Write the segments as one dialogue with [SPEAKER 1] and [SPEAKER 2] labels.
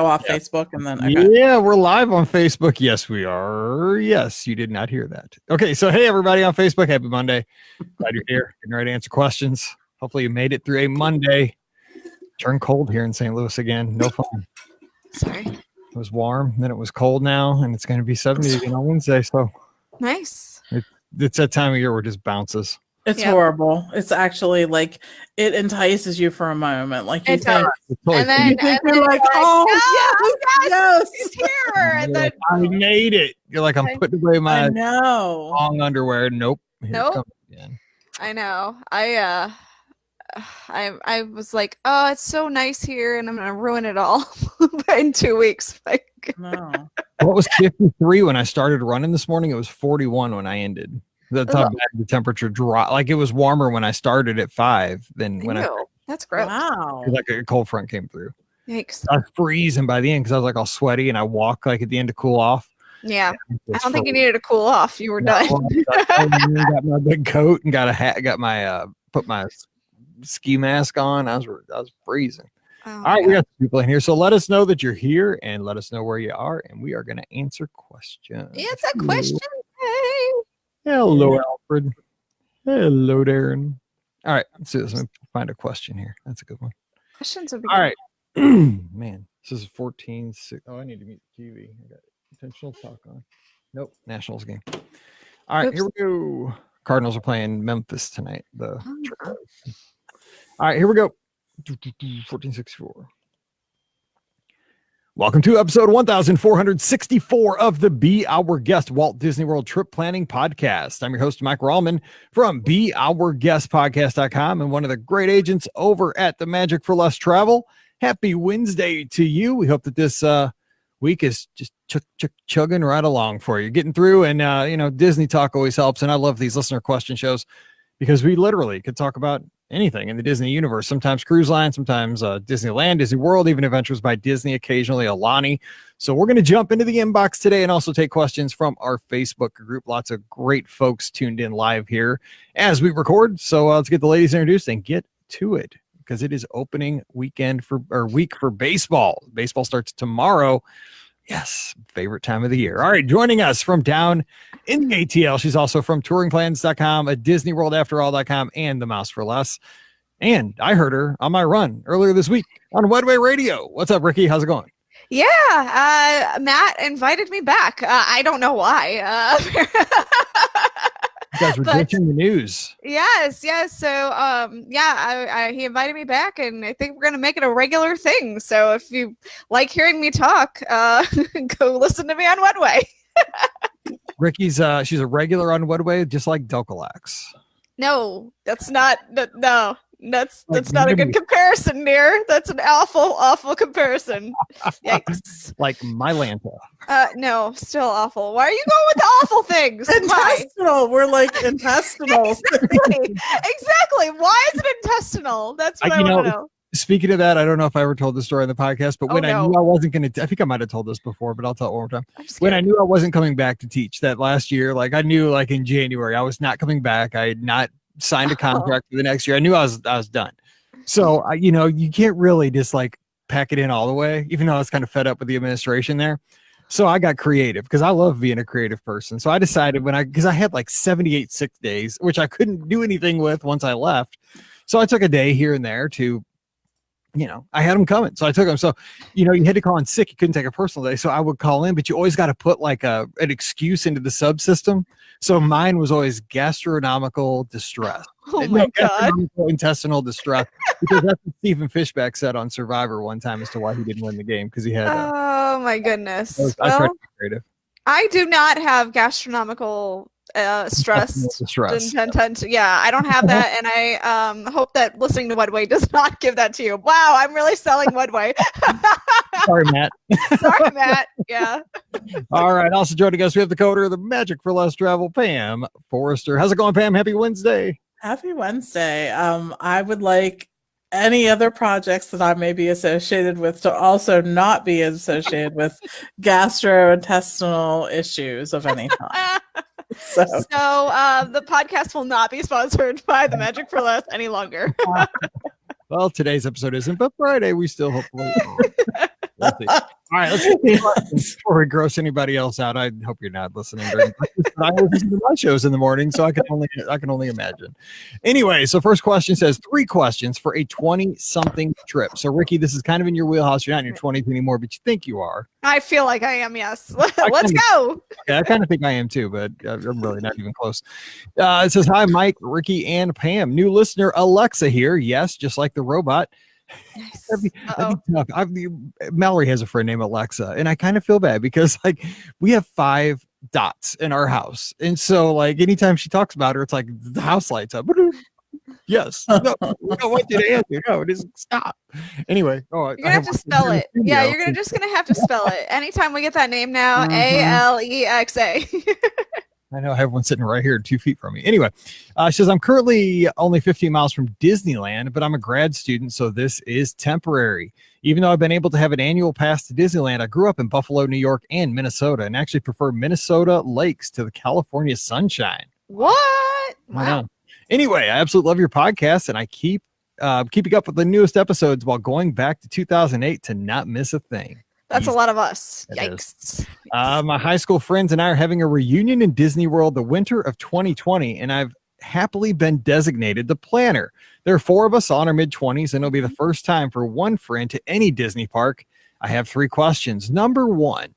[SPEAKER 1] off Facebook and then
[SPEAKER 2] Yeah, we're live on Facebook. Yes, we are. Yes, you did not hear that. Okay, so hey everybody on Facebook, happy Monday. Glad you're here. Getting ready to answer questions. Hopefully you made it through a Monday. Turned cold here in St. Louis again. No fun.
[SPEAKER 3] Sorry.
[SPEAKER 2] It was warm, then it was cold now, and it's going to be 70 again on Wednesday. So
[SPEAKER 3] nice.
[SPEAKER 2] It's that time of year where it just bounces.
[SPEAKER 1] It's horrible. It's actually like it entices you for a moment. Like you think,
[SPEAKER 3] and then
[SPEAKER 1] you're like, oh yes,
[SPEAKER 3] it's here. And then
[SPEAKER 2] I made it. You're like, I'm putting away my
[SPEAKER 1] long
[SPEAKER 2] underwear. Nope.
[SPEAKER 3] Nope. I know. I was like, oh, it's so nice here, and I'm gonna ruin it all in 2 weeks. Like,
[SPEAKER 1] no.
[SPEAKER 2] What was 53 when I started running this morning? It was 41 when I ended. That's how bad the temperature dropped. Like it was warmer when I started at 5 than when
[SPEAKER 3] that's gross.
[SPEAKER 1] Wow.
[SPEAKER 2] Like a cold front came through.
[SPEAKER 3] Yikes.
[SPEAKER 2] I was freezing by the end because I was like all sweaty and I walk like at the end to cool off.
[SPEAKER 3] Yeah. I don't think you needed to cool off. You were done.
[SPEAKER 2] Got my big coat and got a hat, got my put my ski mask on. I was freezing.
[SPEAKER 3] Oh,
[SPEAKER 2] all right, we got people in here. So let us know that you're here and let us know where you are, and we are going to answer questions.
[SPEAKER 3] It's a question. Hey.
[SPEAKER 2] Hello, Alfred. Hello, Darren. All right, let's do this. Let me find a question here. That's a good one.
[SPEAKER 3] Questions would be
[SPEAKER 2] all right. Man, this is 14-6. Oh, I need to mute the TV. I got intentional talk on. Nope, Nationals game. All right, here we go. Cardinals are playing Memphis tonight. All right, here we go. 1464. Welcome to episode 1464 of the Be Our Guest Walt Disney World Trip Planning Podcast. I'm your host, Mike Rallman from BeOurGuestPodcast.com and one of the great agents over at the Magic for Less Travel. Happy Wednesday to you. We hope that this week is just chugging right along for you, getting through. And, Disney talk always helps. And I love these listener question shows because we literally could talk about anything in the Disney universe, sometimes cruise line, sometimes Disneyland, Disney World, even Adventures by Disney, occasionally Alani. So we're going to jump into the inbox today and also take questions from our Facebook group. Lots of great folks tuned in live here as we record. So let's get the ladies introduced and get to it because it is opening week for baseball. Baseball starts tomorrow. Yes, favorite time of the year. All right, joining us from down in the ATL. She's also from touringplans.com, a DisneyWorldAfterAll.com, and The Mouse for Less. And I heard her on my run earlier this week on Wedway Radio. What's up, Ricky? How's it going?
[SPEAKER 3] Yeah, Matt invited me back. I don't know why.
[SPEAKER 2] You guys were ditching the news.
[SPEAKER 3] Yes. So, he invited me back, and I think we're going to make it a regular thing. So if you like hearing me talk, go listen to me on Wedway.
[SPEAKER 2] Ricky's, she's a regular on Wedway, just like Delcalax.
[SPEAKER 3] No, that's not, no. That's not a good comparison, dear. That's an awful comparison. Yikes.
[SPEAKER 2] Like Mylanta.
[SPEAKER 3] No, still awful. Why are you going with the awful things?
[SPEAKER 1] Intestinal. We're like intestinal.
[SPEAKER 3] Exactly. Why is it intestinal? That's what I want to know.
[SPEAKER 2] Speaking of that, I don't know if I ever told this story on the podcast, but I knew I wasn't going to, I think I might have told this before, but I'll tell it one more time. When I knew I wasn't coming back to teach that last year, like I knew like in January, I was not coming back. I had not signed a contract for the next year. I knew I was done. So, you can't really just like pack it in all the way, even though I was kind of fed up with the administration there. So I got creative because I love being a creative person. So I decided because I had like 78 sick days, which I couldn't do anything with once I left. So I took a day here and there to, I had them coming. So I took them. So, you had to call in sick. You couldn't take a personal day. So I would call in, but you always got to put like an excuse into the subsystem. So mine was always gastronomical distress.
[SPEAKER 3] Oh my God.
[SPEAKER 2] Intestinal distress. Because that's what Stephen Fishback said on Survivor one time as to why he didn't win the game. Because he had.
[SPEAKER 3] Oh my goodness.
[SPEAKER 2] I tried to be creative.
[SPEAKER 3] I do not have gastronomical stress. Yeah, I don't have that, and I hope that listening to Wedway does not give that to you. Wow, I'm really selling Wedway.
[SPEAKER 2] Sorry, Matt.
[SPEAKER 3] Sorry, Matt. Yeah.
[SPEAKER 2] All right. Also joining us, we have the coder of the Magic for Less Travel, Pam Forrester. How's it going, Pam? Happy Wednesday.
[SPEAKER 1] Happy Wednesday. I would like any other projects that I may be associated with to also not be associated with gastrointestinal issues of any kind. So
[SPEAKER 3] the podcast will not be sponsored by the Magic for Less any longer.
[SPEAKER 2] Well, today's episode isn't, but Friday we still hopefully We'll see. All right, let's get before we gross anybody else out. I hope you're not listening during breakfast, but I listen to my shows in the morning, so I can only imagine. Anyway, so first question says 3 questions for a 20-something trip. So Ricky, this is kind of in your wheelhouse. You're not in your 20s anymore, but you think you are.
[SPEAKER 3] I feel like I am. Yes. Let's go.
[SPEAKER 2] Okay, I kind of think I am too, but I'm really not even close. It says, hi, Mike, Ricky, and Pam. New listener Alexa here. Yes, just like the robot.
[SPEAKER 3] Nice.
[SPEAKER 2] That'd be tough. Mallory has a friend named Alexa, and I kind of feel bad because like we have 5 dots in our house, and so like anytime she talks about her, it's like the house lights up. Yes, no, we don't want you to answer. No, it isn't. Stop. Anyway,
[SPEAKER 3] you're gonna have to spell it. Yeah, you're just gonna have to spell it. Anytime we get that name now, Alexa.
[SPEAKER 2] I know I have one sitting right here 2 feet from me. Anyway, she says, I'm currently only 15 miles from Disneyland, but I'm a grad student, so this is temporary. Even though I've been able to have an annual pass to Disneyland, I grew up in Buffalo, New York, and Minnesota, and actually prefer Minnesota lakes to the California sunshine.
[SPEAKER 3] What?
[SPEAKER 2] Wow. Anyway, I absolutely love your podcast, and I keep keeping up with the newest episodes while going back to 2008 to not miss a thing.
[SPEAKER 3] That's a lot of us. Yikes.
[SPEAKER 2] My high school friends and I are having a reunion in Disney World the winter of 2020, and I've happily been designated the planner. There are 4 of us all in our mid-20s, and it'll be the first time for one friend to any Disney park. I have 3 questions. Number 1,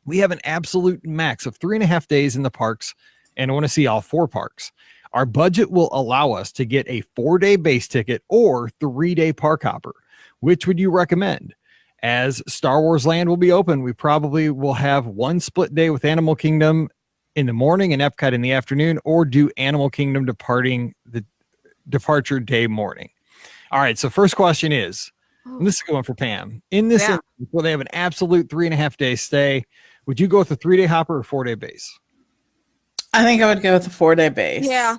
[SPEAKER 2] we have an absolute max of 3.5 days in the parks, and I want to see all 4 parks. Our budget will allow us to get a 4-day base ticket or 3-day park hopper. Which would you recommend? As Star Wars Land will be open, we probably will have 1 split day with Animal Kingdom in the morning and Epcot in the afternoon, or do Animal Kingdom the departure day morning. All right, so first question is, and this is going for Pam. In this instance, where they have an absolute 3.5 day stay, would you go with a 3-day hopper or 4-day base?
[SPEAKER 1] I think I would go with a 4-day base.
[SPEAKER 3] Yeah.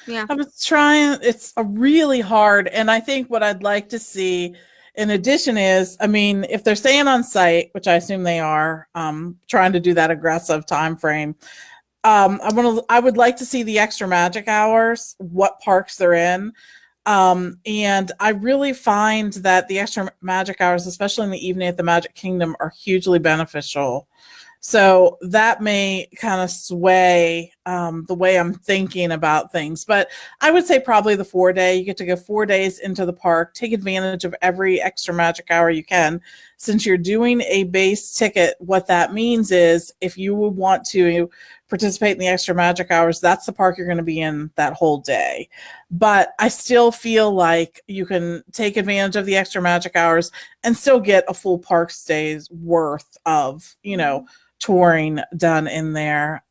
[SPEAKER 1] Yeah. I was trying, it's a really hard, and I think what I'd like to see in addition is, I mean, if they're staying on site, which I assume they are, trying to do that aggressive time frame, I would like to see the extra magic hours, what parks they're in. And I really find that the extra magic hours, especially in the evening at the Magic Kingdom, are hugely beneficial. So that may kind of sway the way I'm thinking about things. But I would say probably the 4-day. You get to go 4 days into the park, take advantage of every extra magic hour you can. Since you're doing a base ticket, what that means is if you would want to participate in the extra magic hours, that's the park you're going to be in that whole day. But I still feel like you can take advantage of the extra magic hours and still get a full park stay's worth of, touring done in there.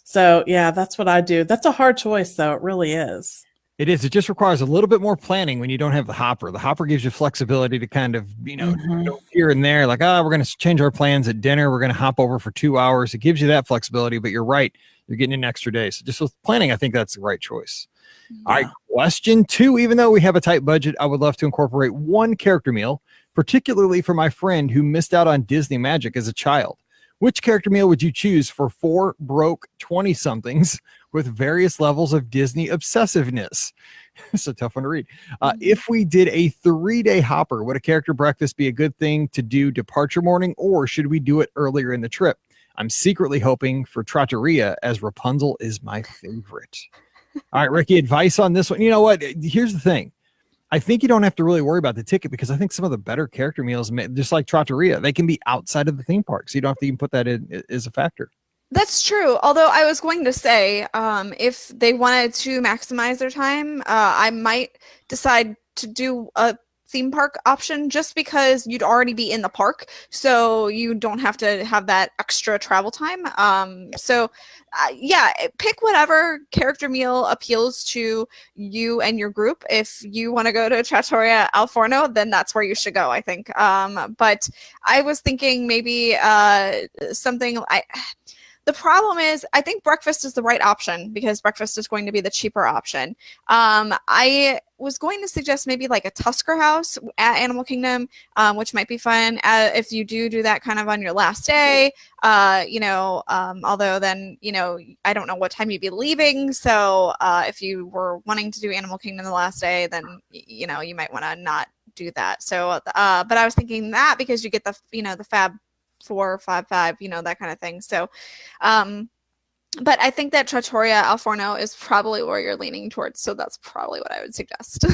[SPEAKER 1] So yeah, that's what I do. That's a hard choice though. It really is.
[SPEAKER 2] It is. It just requires a little bit more planning when you don't have the hopper. The hopper gives you flexibility to kind of, here and there, like, we're going to change our plans at dinner. We're going to hop over for 2 hours. It gives you that flexibility, but you're right. You're getting an extra day. So just with planning, I think that's the right choice. Yeah. All right. Question 2, even though we have a tight budget, I would love to incorporate one character meal, particularly for my friend who missed out on Disney Magic as a child. Which character meal would you choose for 4 broke 20-somethings with various levels of Disney obsessiveness? It's a tough one to read. If we did a 3-day hopper, would a character breakfast be a good thing to do departure morning, or should we do it earlier in the trip? I'm secretly hoping for Trattoria, as Rapunzel is my favorite. All right, Ricky, advice on this one. You know what? Here's the thing. I think you don't have to really worry about the ticket, because I think some of the better character meals, just like Trattoria, they can be outside of the theme park. So you don't have to even put that in as a factor.
[SPEAKER 3] That's true. Although I was going to say, if they wanted to maximize their time, I might decide to do a theme park option, just because you'd already be in the park, so you don't have to have that extra travel time. Yeah, pick whatever character meal appeals to you and your group. If you want to go to Trattoria al Forno, then that's where you should go, I think. But I was thinking maybe something. The problem is, I think breakfast is the right option, because breakfast is going to be the cheaper option. I was going to suggest maybe like a Tusker House at Animal Kingdom, which might be fun if you do that kind of on your last day. Although then, I don't know what time you'd be leaving. So if you were wanting to do Animal Kingdom the last day, then, you might want to not do that. So, but I was thinking that because you get the, the Fab 4, 5, 5, that kind of thing. So, but I think that Trattoria Al Forno is probably where you're leaning towards. So that's probably what I would suggest.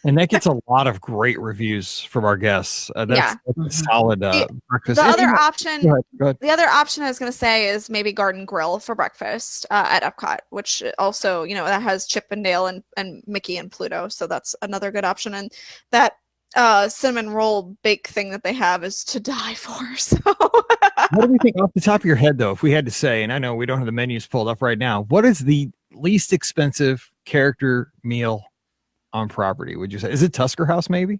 [SPEAKER 2] And that gets a lot of great reviews from our guests. That's a solid breakfast.
[SPEAKER 3] The other option,
[SPEAKER 2] go ahead.
[SPEAKER 3] The other option I was going to say is maybe Garden Grill for breakfast at Epcot, which also, that has Chip and Dale and Mickey and Pluto. So that's another good option. And that cinnamon roll bake thing that they have is to die for. So
[SPEAKER 2] what do we think off the top of your head, though, if we had to say, and I know we don't have the menus pulled up right now, what is the least expensive character meal on property, would you say? Is it Tusker House, maybe?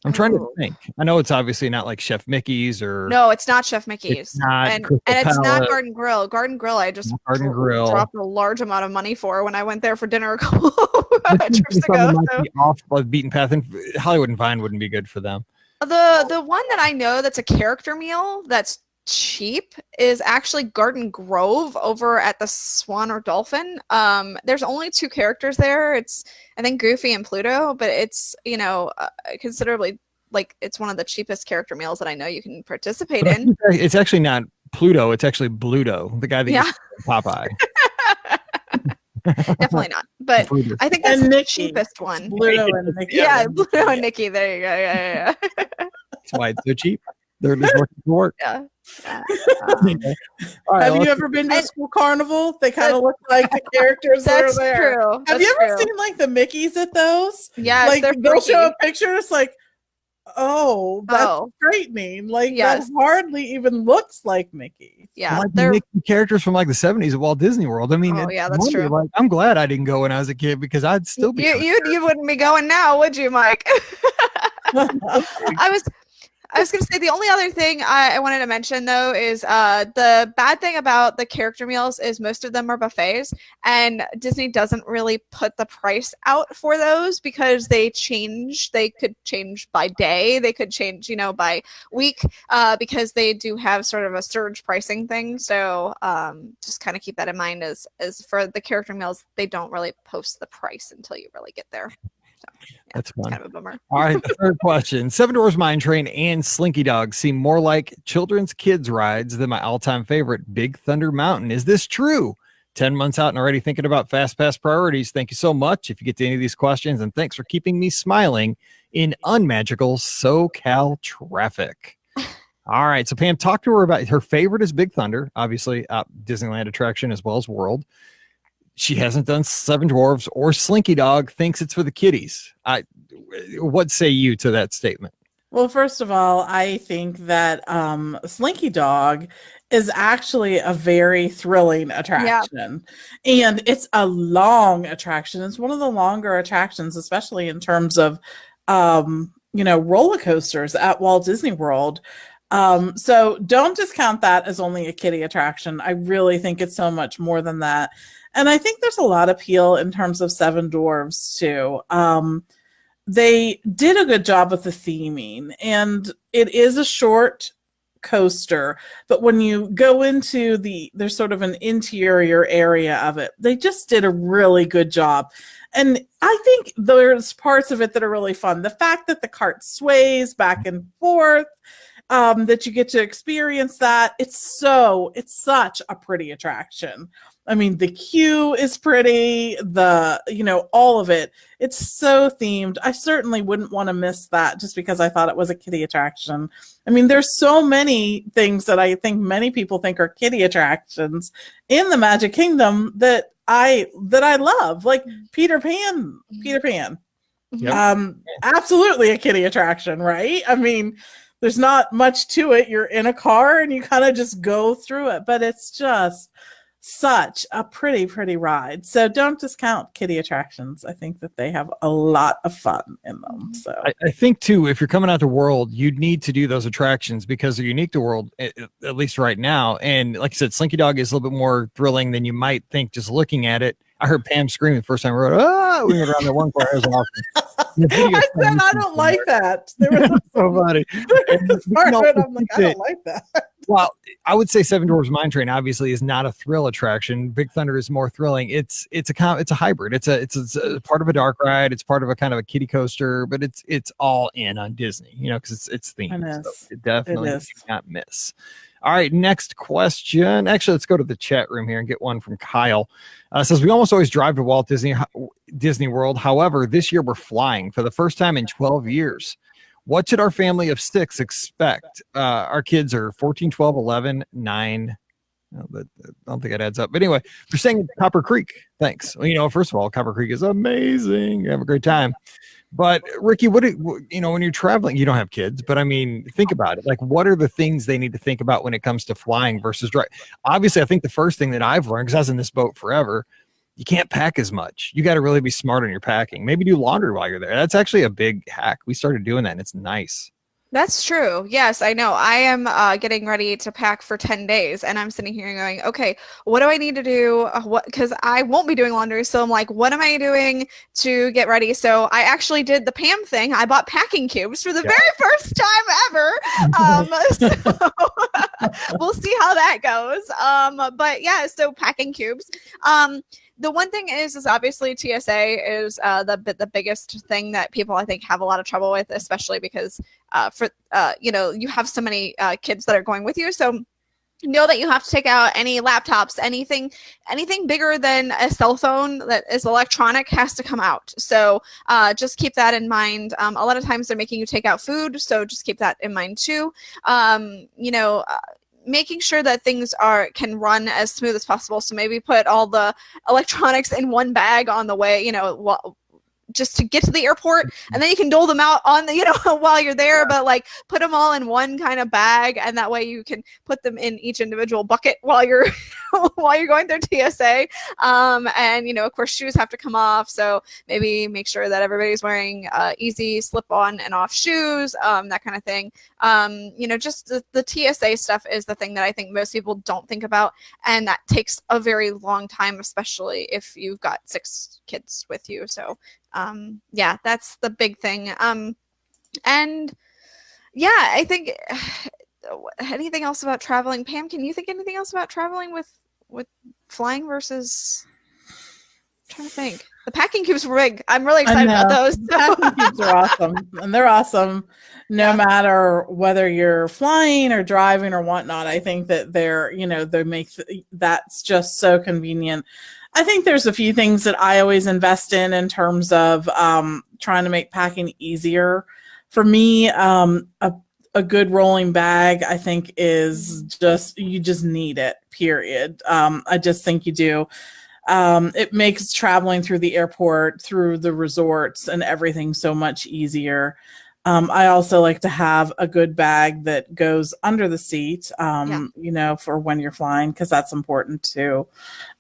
[SPEAKER 2] I'm trying to think. I know it's obviously not like Chef Mickey's or...
[SPEAKER 3] No, it's not Chef Mickey's.
[SPEAKER 2] It's not
[SPEAKER 3] and it's not Garden Grill. Garden Grill, I just dropped a large amount of money for when I went there for dinner a couple trips ago.
[SPEAKER 2] Might be off the beaten path, and Hollywood and Vine wouldn't be good for them.
[SPEAKER 3] The one that I know that's a character meal that's cheap is actually Garden Grove over at the Swan or Dolphin. There's only 2 characters there. It's, I think, Goofy and Pluto, but it's, considerably, like, it's one of the cheapest character meals that I know you can participate in.
[SPEAKER 2] It's actually not Pluto, it's actually Bluto, the guy that used Popeye.
[SPEAKER 3] Definitely not, but I think that's the cheapest one.
[SPEAKER 1] Bluto and Mickey.
[SPEAKER 3] Yeah, Bluto and Mickey. There you go. Yeah.
[SPEAKER 2] That's why it's so cheap. They're just working for work.
[SPEAKER 3] Yeah.
[SPEAKER 1] Have you ever been to a school carnival? They kind of look like the characters that are there.
[SPEAKER 3] True.
[SPEAKER 1] Have you ever seen like the Mickeys at those?
[SPEAKER 3] Yeah,
[SPEAKER 1] like they'll show a picture. It's like, oh, that's frightening. Like that hardly even looks like Mickey.
[SPEAKER 3] Yeah,
[SPEAKER 2] like the Mickey characters from like the 70s at Walt Disney World. I mean,
[SPEAKER 3] that's true.
[SPEAKER 2] Like, I'm glad I didn't go when I was a kid because I'd still be.
[SPEAKER 3] You wouldn't be going now, would you, Mike? I was going to say the only other thing I wanted to mention, though, is the bad thing about the character meals is most of them are buffets, and Disney doesn't really put the price out for those because they change. They could change by day. They could change, by week because they do have sort of a surge pricing thing. So just kind of keep that in mind as for the character meals, they don't really post the price until you really get there. So,
[SPEAKER 2] that's fun.
[SPEAKER 3] Kind of a bummer.
[SPEAKER 2] All right, the third question. Seven Dwarfs Mine Train and Slinky Dog seem more like children's kids rides than my all-time favorite, Big Thunder Mountain. Is this true? 10 months out and already thinking about Fast Pass priorities. Thank you so much if you get to any of these questions, and thanks for keeping me smiling in unmagical SoCal traffic. All right, so Pam, talk to her about her favorite is Big Thunder, obviously Disneyland attraction as well as World. She hasn't done Seven Dwarfs or Slinky Dog, thinks it's for the kiddies. What say you to that statement?
[SPEAKER 1] Well, first of all, I think that Slinky Dog is actually a very thrilling attraction. Yeah. And it's a long attraction. It's one of the longer attractions, especially in terms of, roller coasters at Walt Disney World. So don't discount that as only a kiddie attraction. I really think it's so much more than that. And I think there's a lot of appeal in terms of Seven Dwarfs too. They did a good job with the theming, and it is a short coaster, but when you go into there's sort of an interior area of it, they just did a really good job. And I think there's parts of it that are really fun. The fact that the cart sways back and forth, that you get to experience that. It's such a pretty attraction. I mean, the queue is pretty, all of it. It's so themed. I certainly wouldn't want to miss that just because I thought it was a kiddie attraction. I mean, there's so many things that I think many people think are kiddie attractions in the Magic Kingdom that I love, like Peter Pan. Yep. Absolutely a kiddie attraction, right? I mean, there's not much to it. You're in a car and you kind of just go through it, but it's just such a pretty ride. So don't discount kiddie attractions. I think that they have a lot of fun in them. So
[SPEAKER 2] I think too, if you're coming out to World, you'd need to do those attractions because they're unique to World, at least right now. And like I said, Slinky Dog is a little bit more thrilling than you might think just looking at it. I heard Pam screaming the first time we went around that one corner. It was awesome.
[SPEAKER 1] I said I don't like that. There was
[SPEAKER 2] so funny.
[SPEAKER 1] I'm like, I don't like that.
[SPEAKER 2] Well, I would say Seven Dwarfs Mine Train obviously is not a thrill attraction. Big Thunder is more thrilling. It's a hybrid. It's a part of a dark ride. It's part of a kind of a kiddie coaster, but it's all in on Disney, because it's themed. So it definitely cannot miss. All right, next question. Actually, let's go to the chat room here and get one from Kyle. Says, we almost always drive to Walt Disney World. However, this year we're flying for the first time in 12 years. What should our family of 6 expect? Our kids are 14, 12, 11, 9. I don't think it adds up. But anyway, we're staying at Copper Creek. Thanks. Well, first of all, Copper Creek is amazing. Have a great time. But Ricky, when you're traveling, you don't have kids, but I mean, think about it. Like, what are the things they need to think about when it comes to flying versus drive? Obviously, I think the first thing that I've learned, because I was in this boat forever, you can't pack as much. You got to really be smart on your packing. Maybe do laundry while you're there. That's actually a big hack. We started doing that, and it's nice.
[SPEAKER 3] That's true. Yes, I know. I am getting ready to pack for 10 days, and I'm sitting here going, okay, what do I need to do? Because I won't be doing laundry. So I'm like, what am I doing to get ready? So I actually did the Pam thing. I bought packing cubes for the very first time ever. So we'll see how that goes. But yeah, so packing cubes. The one thing is obviously TSA is the biggest thing that people, I think, have a lot of trouble with, especially because you have so many kids that are going with you. So know that you have to take out any laptops, anything bigger than a cell phone that is electronic has to come out. So just keep that in mind. A lot of times they're making you take out food, so just keep that in mind too. Making sure that things can run as smooth as possible. So maybe put all the electronics in one bag on the way, just to get to the airport, and then you can dole them out on the, while you're there, but like put them all in one kind of bag, and that way you can put them in each individual bucket while you're going through TSA. And of course shoes have to come off, so maybe make sure that everybody's wearing easy slip on and off shoes, that kind of thing. Just the TSA stuff is the thing that I think most people don't think about, and that takes a very long time, especially if you've got 6 kids with you. So yeah, that's the big thing. And yeah, I think anything else about traveling, Pam, can you think anything else about traveling with flying versus, I'm trying to think. The packing cubes were big. I'm really excited about those.
[SPEAKER 1] The packing cubes are awesome, and they're awesome no matter whether you're flying or driving or whatnot. I think that they make that's just so convenient. I think there's a few things that I always invest in terms of trying to make packing easier. For me, a good rolling bag, I think, is you just need it, period. I just think you do. It makes traveling through the airport, through the resorts and everything so much easier. I also like to have a good bag that goes under the seat, for when you're flying, because that's important too.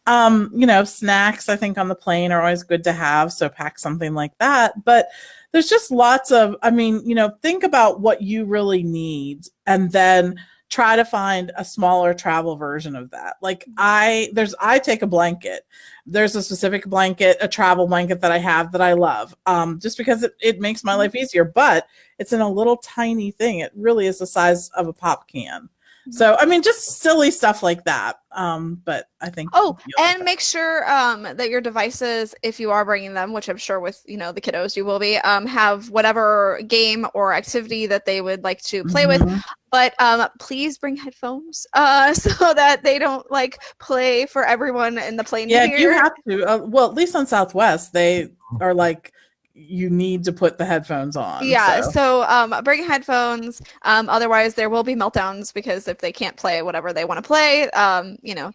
[SPEAKER 1] Snacks, I think, on the plane are always good to have. So pack something like that. But there's just lots of, think about what you really need and then try to find a smaller travel version of that. Like I take a blanket. There's a specific blanket, a travel blanket that I have that I love, just because it makes my life easier, but it's in a little tiny thing. It really is the size of a pop can. So, just silly stuff like that. But I think. Oh,
[SPEAKER 3] and make sure that your devices, if you are bringing them, which I'm sure with, the kiddos you will be, have whatever game or activity that they would like to play with. But please bring headphones so that they don't play for everyone in the plane.
[SPEAKER 1] Yeah, you have to. Well, at least on Southwest, they are you need to put the headphones on.
[SPEAKER 3] Yeah, so bring headphones. Otherwise, there will be meltdowns because if they can't play whatever they want to play,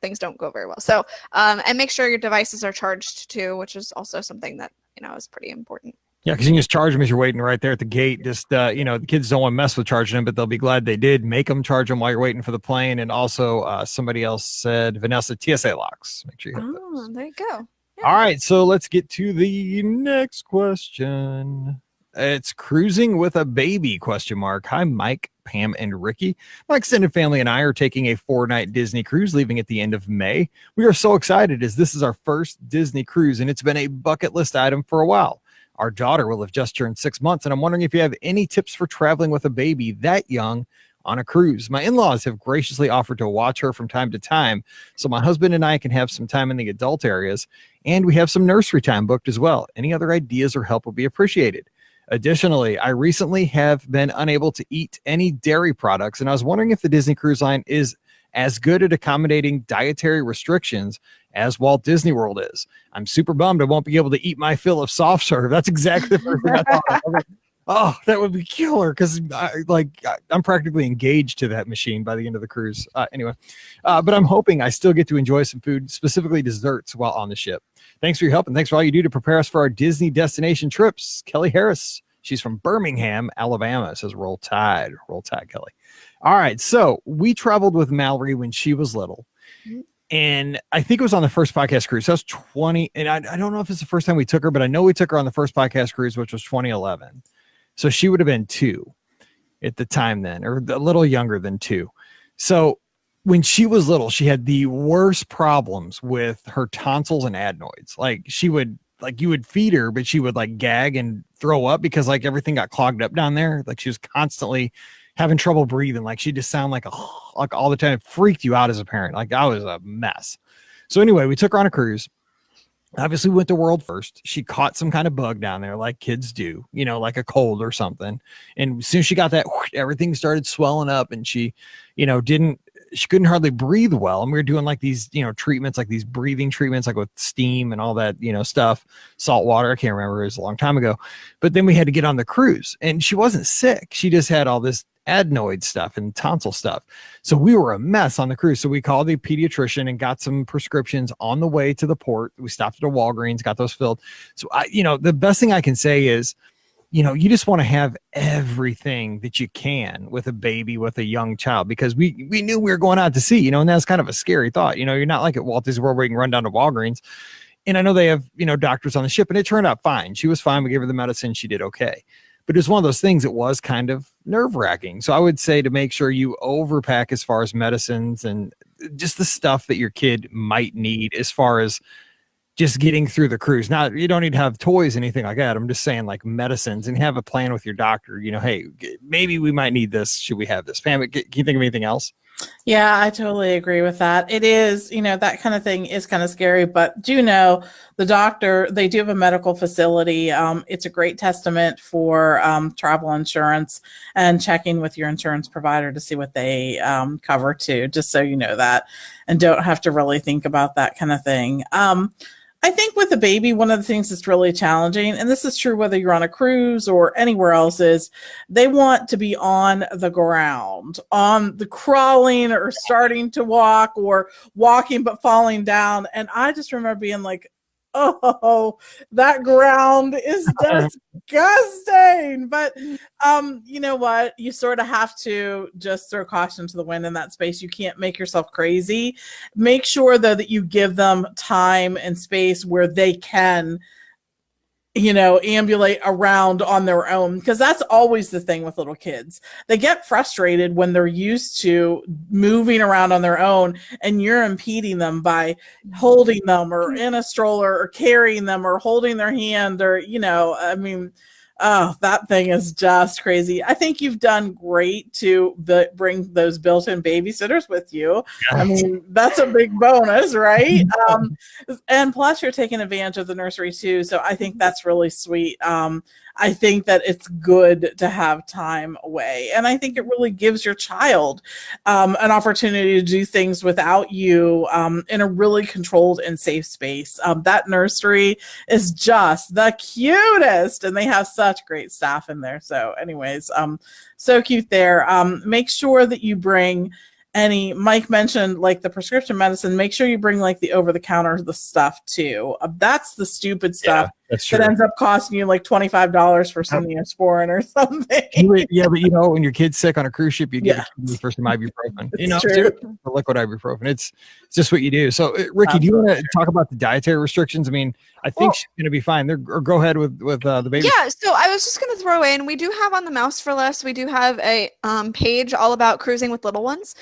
[SPEAKER 3] things don't go very well. So, and make sure your devices are charged too, which is also something that, is pretty important.
[SPEAKER 2] Yeah, because you can just charge them as you're waiting right there at the gate. Just, the kids don't want to mess with charging them, but they'll be glad they did. Make them charge them while you're waiting for the plane. And also, somebody else said, Vanessa, TSA locks. Make sure you have those.
[SPEAKER 3] There you go. Yeah.
[SPEAKER 2] All right, so let's get to the next question. It's cruising with a baby, ? Hi, Mike, Pam, and Ricky. My extended family and I are taking a 4-night Disney cruise leaving at the end of May. We are so excited as this is our first Disney cruise, and it's been a bucket list item for a while. Our daughter will have just turned 6 months, and I'm wondering if you have any tips for traveling with a baby that young on a cruise. My in-laws have graciously offered to watch her from time to time, so my husband and I can have some time in the adult areas, and we have some nursery time booked as well. Any other ideas or help would be appreciated. Additionally, I recently have been unable to eat any dairy products, and I was wondering if the Disney Cruise Line is as good at accommodating dietary restrictions as Walt Disney World is. I'm super bummed I won't be able to eat my fill of soft serve. That's exactly the first thing I thought of. Oh, that would be killer, because I'm practically engaged to that machine by the end of the cruise. Anyway, but I'm hoping I still get to enjoy some food, specifically desserts, while on the ship. Thanks for your help, and thanks for all you do to prepare us for our Disney destination trips. Kelly Harris, she's from Birmingham, Alabama, says roll tide, Kelly. All right, so we traveled with Mallory when she was little, and I think it was on the first podcast cruise. So that was 20, and I don't know if it's the first time we took her, but I know we took her on the first podcast cruise, which was 2011. So she would have been 2 at the time then, or a little younger than 2. So when she was little, she had the worst problems with her tonsils and adenoids. Like she would, like you would feed her, but she would like gag and throw up because like everything got clogged up down there. Like she was constantly having trouble breathing. Like she'd just sound like all the time. It freaked you out as a parent. Like I was a mess. So anyway, we took her on a cruise. Obviously we went to World first. She caught some kind of bug down there like kids do, you know, like a cold or something. And as soon as she got that, everything started swelling up, and she, you know, she couldn't hardly breathe well. And we were doing like these, you know, treatments, like these breathing treatments, like with steam and all that, you know, stuff, salt water. I can't remember. It was a long time ago. But then we had to get on the cruise, and she wasn't sick. She just had all this adenoid stuff and tonsil stuff. So we were a mess on the cruise. So we called the pediatrician and got some prescriptions on the way to the port. We stopped at a Walgreens, got those filled. So you know, the best thing I can say is, you know, you just want to have everything that you can with a baby, with a young child, because we knew we were going out to sea, you know, and that's kind of a scary thought. You know, you're not like at Walt Disney World where you can run down to Walgreens. And I know they have, you know, doctors on the ship, and it turned out fine. She was fine. We gave her the medicine. She did okay. But it was one of those things that was kind of nerve-wracking. So I would say to make sure you overpack as far as medicines and just the stuff that your kid might need as far as just getting through the cruise. Now, you don't need to have toys, anything like that. I'm just saying like medicines, and have a plan with your doctor. You know, hey, maybe we might need this. Should we have this? Pam, can you think of anything else?
[SPEAKER 1] Yeah, I totally agree with that. It is, you know, that kind of thing is kind of scary, but do know the doctor, they do have a medical facility. It's a great testament for travel insurance, and checking with your insurance provider to see what they cover too, just so you know that, and don't have to really think about that kind of thing. I think with a baby, one of the things that's really challenging, and this is true whether you're on a cruise or anywhere else, is they want to be on the ground, on the crawling or starting to walk, or walking but falling down. And I just remember being like, oh, that ground is disgusting. But you know what? You sort of have to just throw caution to the wind in that space. You can't make yourself crazy. Make sure, though, that you give them time and space where they can, you know, ambulate around on their own, because that's always the thing with little kids. They get frustrated when they're used to moving around on their own, and you're impeding them by holding them or in a stroller or carrying them or holding their hand, or, you know, I mean, oh, that thing is just crazy. I think you've done great to bring those built-in babysitters with you. Yes. I mean, that's a big bonus, right? And plus you're taking advantage of the nursery too. So I think that's really sweet. I think that it's good to have time away. And I think it really gives your child an opportunity to do things without you in a really controlled and safe space. That nursery is just the cutest, and they have such great staff in there. So anyways, so cute there. Make sure that you bring Mike mentioned like the prescription medicine. Make sure you bring like the over-the-counter the stuff too. That's the stupid stuff that ends up costing you like $25 for some Neosporin or something.
[SPEAKER 2] Yeah, but you know, when your kid's sick on a cruise ship, you get for some ibuprofen. You know, the liquid ibuprofen. It's just what you do. So, Ricky, do you want to talk about the dietary restrictions? I mean, I think she's going to be fine. Or go ahead with the baby.
[SPEAKER 3] Yeah, so I was just going to throw in, we do have on the Mouse for Less, we do have a page all about cruising with little ones.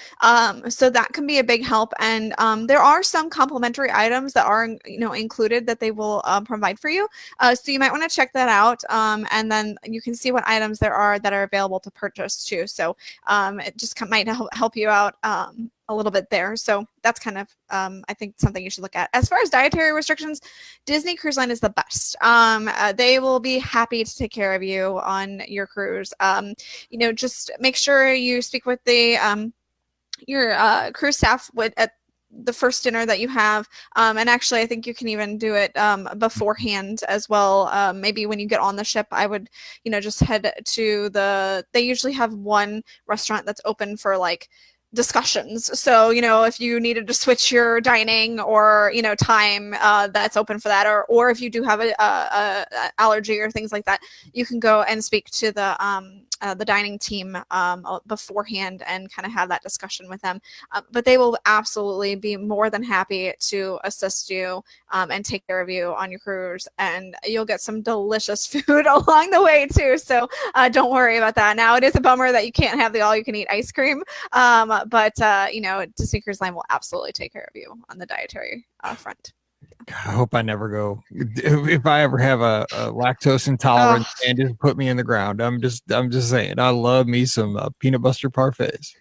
[SPEAKER 3] So that can be a big help. And there are some complimentary items that are, you know, included that they will provide for you. So you might want to check that out. And then you can see what items there are that are available to purchase too. So it just might help you out a little bit there. So that's kind of, I think, something you should look at. As far as dietary restrictions, Disney Cruise Line is the best. They will be happy to take care of you on your cruise. Just make sure you speak with your cruise staff at the first dinner that you have. And actually, I think you can even do it beforehand as well. Maybe when you get on the ship, I would, just head to they usually have one restaurant that's open for like discussions. So, if you needed to switch your dining or, time, that's open for that. Or if you do have a allergy or things like that, you can go and speak to the dining team beforehand and kind of have that discussion with them. But they will absolutely be more than happy to assist you and take care of you on your cruise. And you'll get some delicious food along the way too. So don't worry about that. Now, it is a bummer that you can't have the all-you-can-eat ice cream. But Disney Cruise Line will absolutely take care of you on the dietary front.
[SPEAKER 2] I hope I never go. If I ever have a lactose intolerance and just put me in the ground, I'm just saying, I love me some peanut butter parfaits.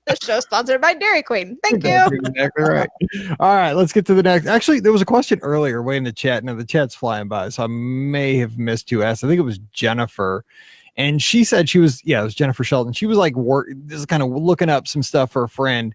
[SPEAKER 3] This show sponsored by Dairy Queen. Thank you.
[SPEAKER 2] That's exactly right. All right, let's get to the next. Actually, there was a question earlier way in the chat. Now the chat's flying by, so I may have missed who asked. I think it was Jennifer. And she said it was Jennifer Shelton. She was like, this is kind of looking up some stuff for a friend.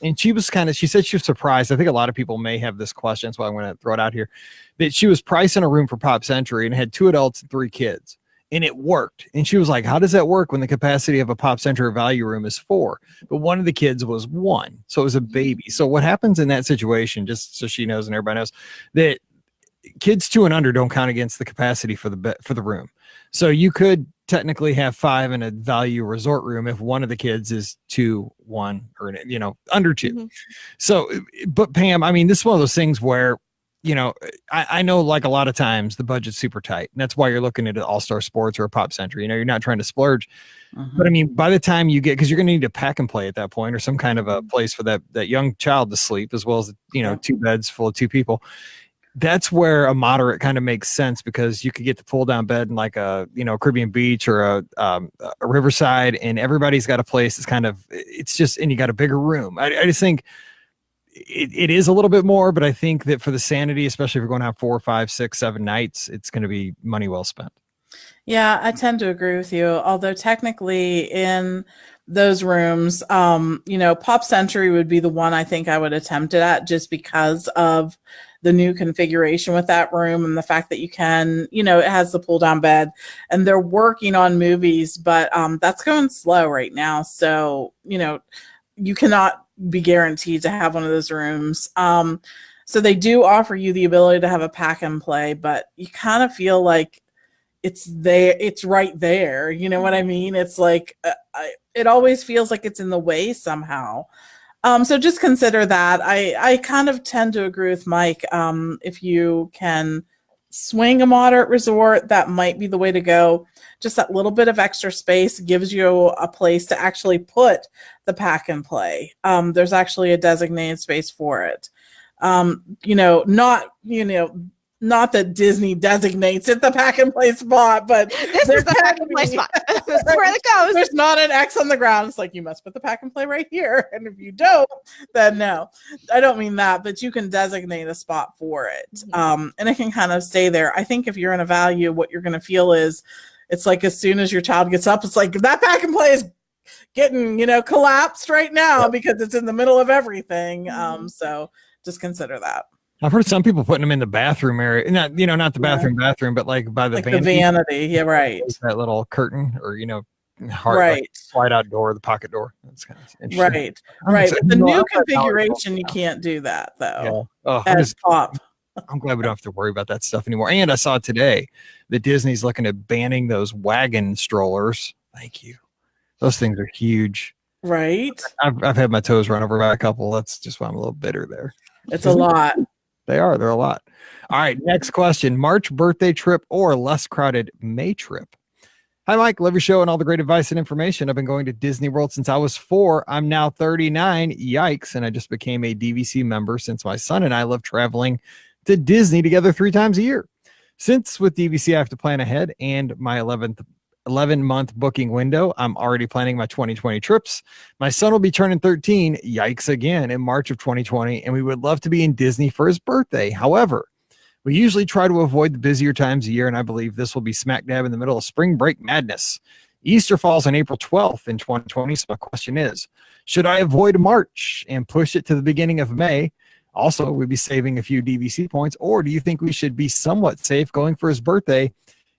[SPEAKER 2] And she said she was surprised. I think a lot of people may have this question. That's why I'm going to throw it out here. That she was pricing a room for Pop Century and had 2 adults and 3 kids. And it worked. And she was like, how does that work when the capacity of a Pop Century value room is 4? But one of the kids was 1. So it was a baby. So what happens in that situation, just so she knows and everybody knows, that kids 2 and under don't count against the capacity for the room. So you could technically have 5 in a value resort room if one of the kids is 2, 1, or under 2. Mm-hmm. So, but Pam, I mean, this is one of those things where, I know like a lot of times the budget's super tight, and that's why you're looking at an All-Star Sports or a Pop Century. You're not trying to splurge. Mm-hmm. But I mean, by the time you because you're going to need a pack and play at that point, or some kind of a place for that young child to sleep, as well as 2 beds full of 2 people. That's where a moderate kind of makes sense, because you could get the pull down bed in like a Caribbean beach or a riverside, and everybody's got a place that's kind of, it's just, and you got a bigger room. I just think it is a little bit more, but I think that for the sanity, especially if you're going to have 4, 5, 6, 7 nights, it's going to be money well spent.
[SPEAKER 1] Yeah, I tend to agree with you. Although technically in those rooms, Pop Century would be the one I think I would attempt it at, just because of the new configuration with that room and the fact that you can, it has the pull down bed, and they're working on movies, but that's going slow right now. So, you cannot be guaranteed to have one of those rooms. So they do offer you the ability to have a pack and play, but you kind of feel like it's right there. You know what I mean? It's like, it always feels like it's in the way somehow. So just consider that. I kind of tend to agree with Mike. If you can swing a moderate resort, that might be the way to go. Just that little bit of extra space gives you a place to actually put the pack and play. There's actually a designated space for it. Not that Disney designates it the pack and play spot, but
[SPEAKER 3] this is the pack and play spot. This is where it goes.
[SPEAKER 1] There's not an X on the ground. It's like, you must put the pack and play right here. And if you don't, then no. I don't mean that, but you can designate a spot for it. Mm-hmm. And it can kind of stay there. I think if you're in a value, what you're going to feel is, it's like as soon as your child gets up, it's like that pack and play is getting, collapsed right now because it's in the middle of everything. Mm-hmm. So just consider that.
[SPEAKER 2] I've heard some people putting them in the bathroom area, not the bathroom, but like by the
[SPEAKER 1] vanity. Yeah, right.
[SPEAKER 2] That little curtain, or right, slide out door, the pocket door. That's kind of interesting.
[SPEAKER 1] Right. But the new configuration, you can't do that though.
[SPEAKER 2] Yeah.
[SPEAKER 1] As Pop.
[SPEAKER 2] I'm glad we don't have to worry about that stuff anymore. And I saw today that Disney's looking at banning those wagon strollers. Thank you. Those things are huge.
[SPEAKER 1] Right.
[SPEAKER 2] I've had my toes run over by a couple. That's just why I'm a little bitter there.
[SPEAKER 1] It's a lot.
[SPEAKER 2] They're a lot. All right. Next question. March birthday trip or less crowded May trip? Hi, Mike. Love your show and all the great advice and information. I've been going to Disney World since I was 4. I'm now 39. Yikes. And I just became a DVC member since my son and I love traveling to Disney together 3 times a year. Since with DVC, I have to plan ahead and my 11-month booking window, I'm already planning my 2020 trips. My son will be turning 13, yikes again, in March of 2020, and we would love to be in Disney for his birthday. However, we usually try to avoid the busier times of year, and I believe this will be smack dab in the middle of spring break madness. Easter falls on April 12th in 2020, so my question is, should I avoid March and push it to the beginning of May? Also, we'd be saving a few DVC points, or do you think we should be somewhat safe going for his birthday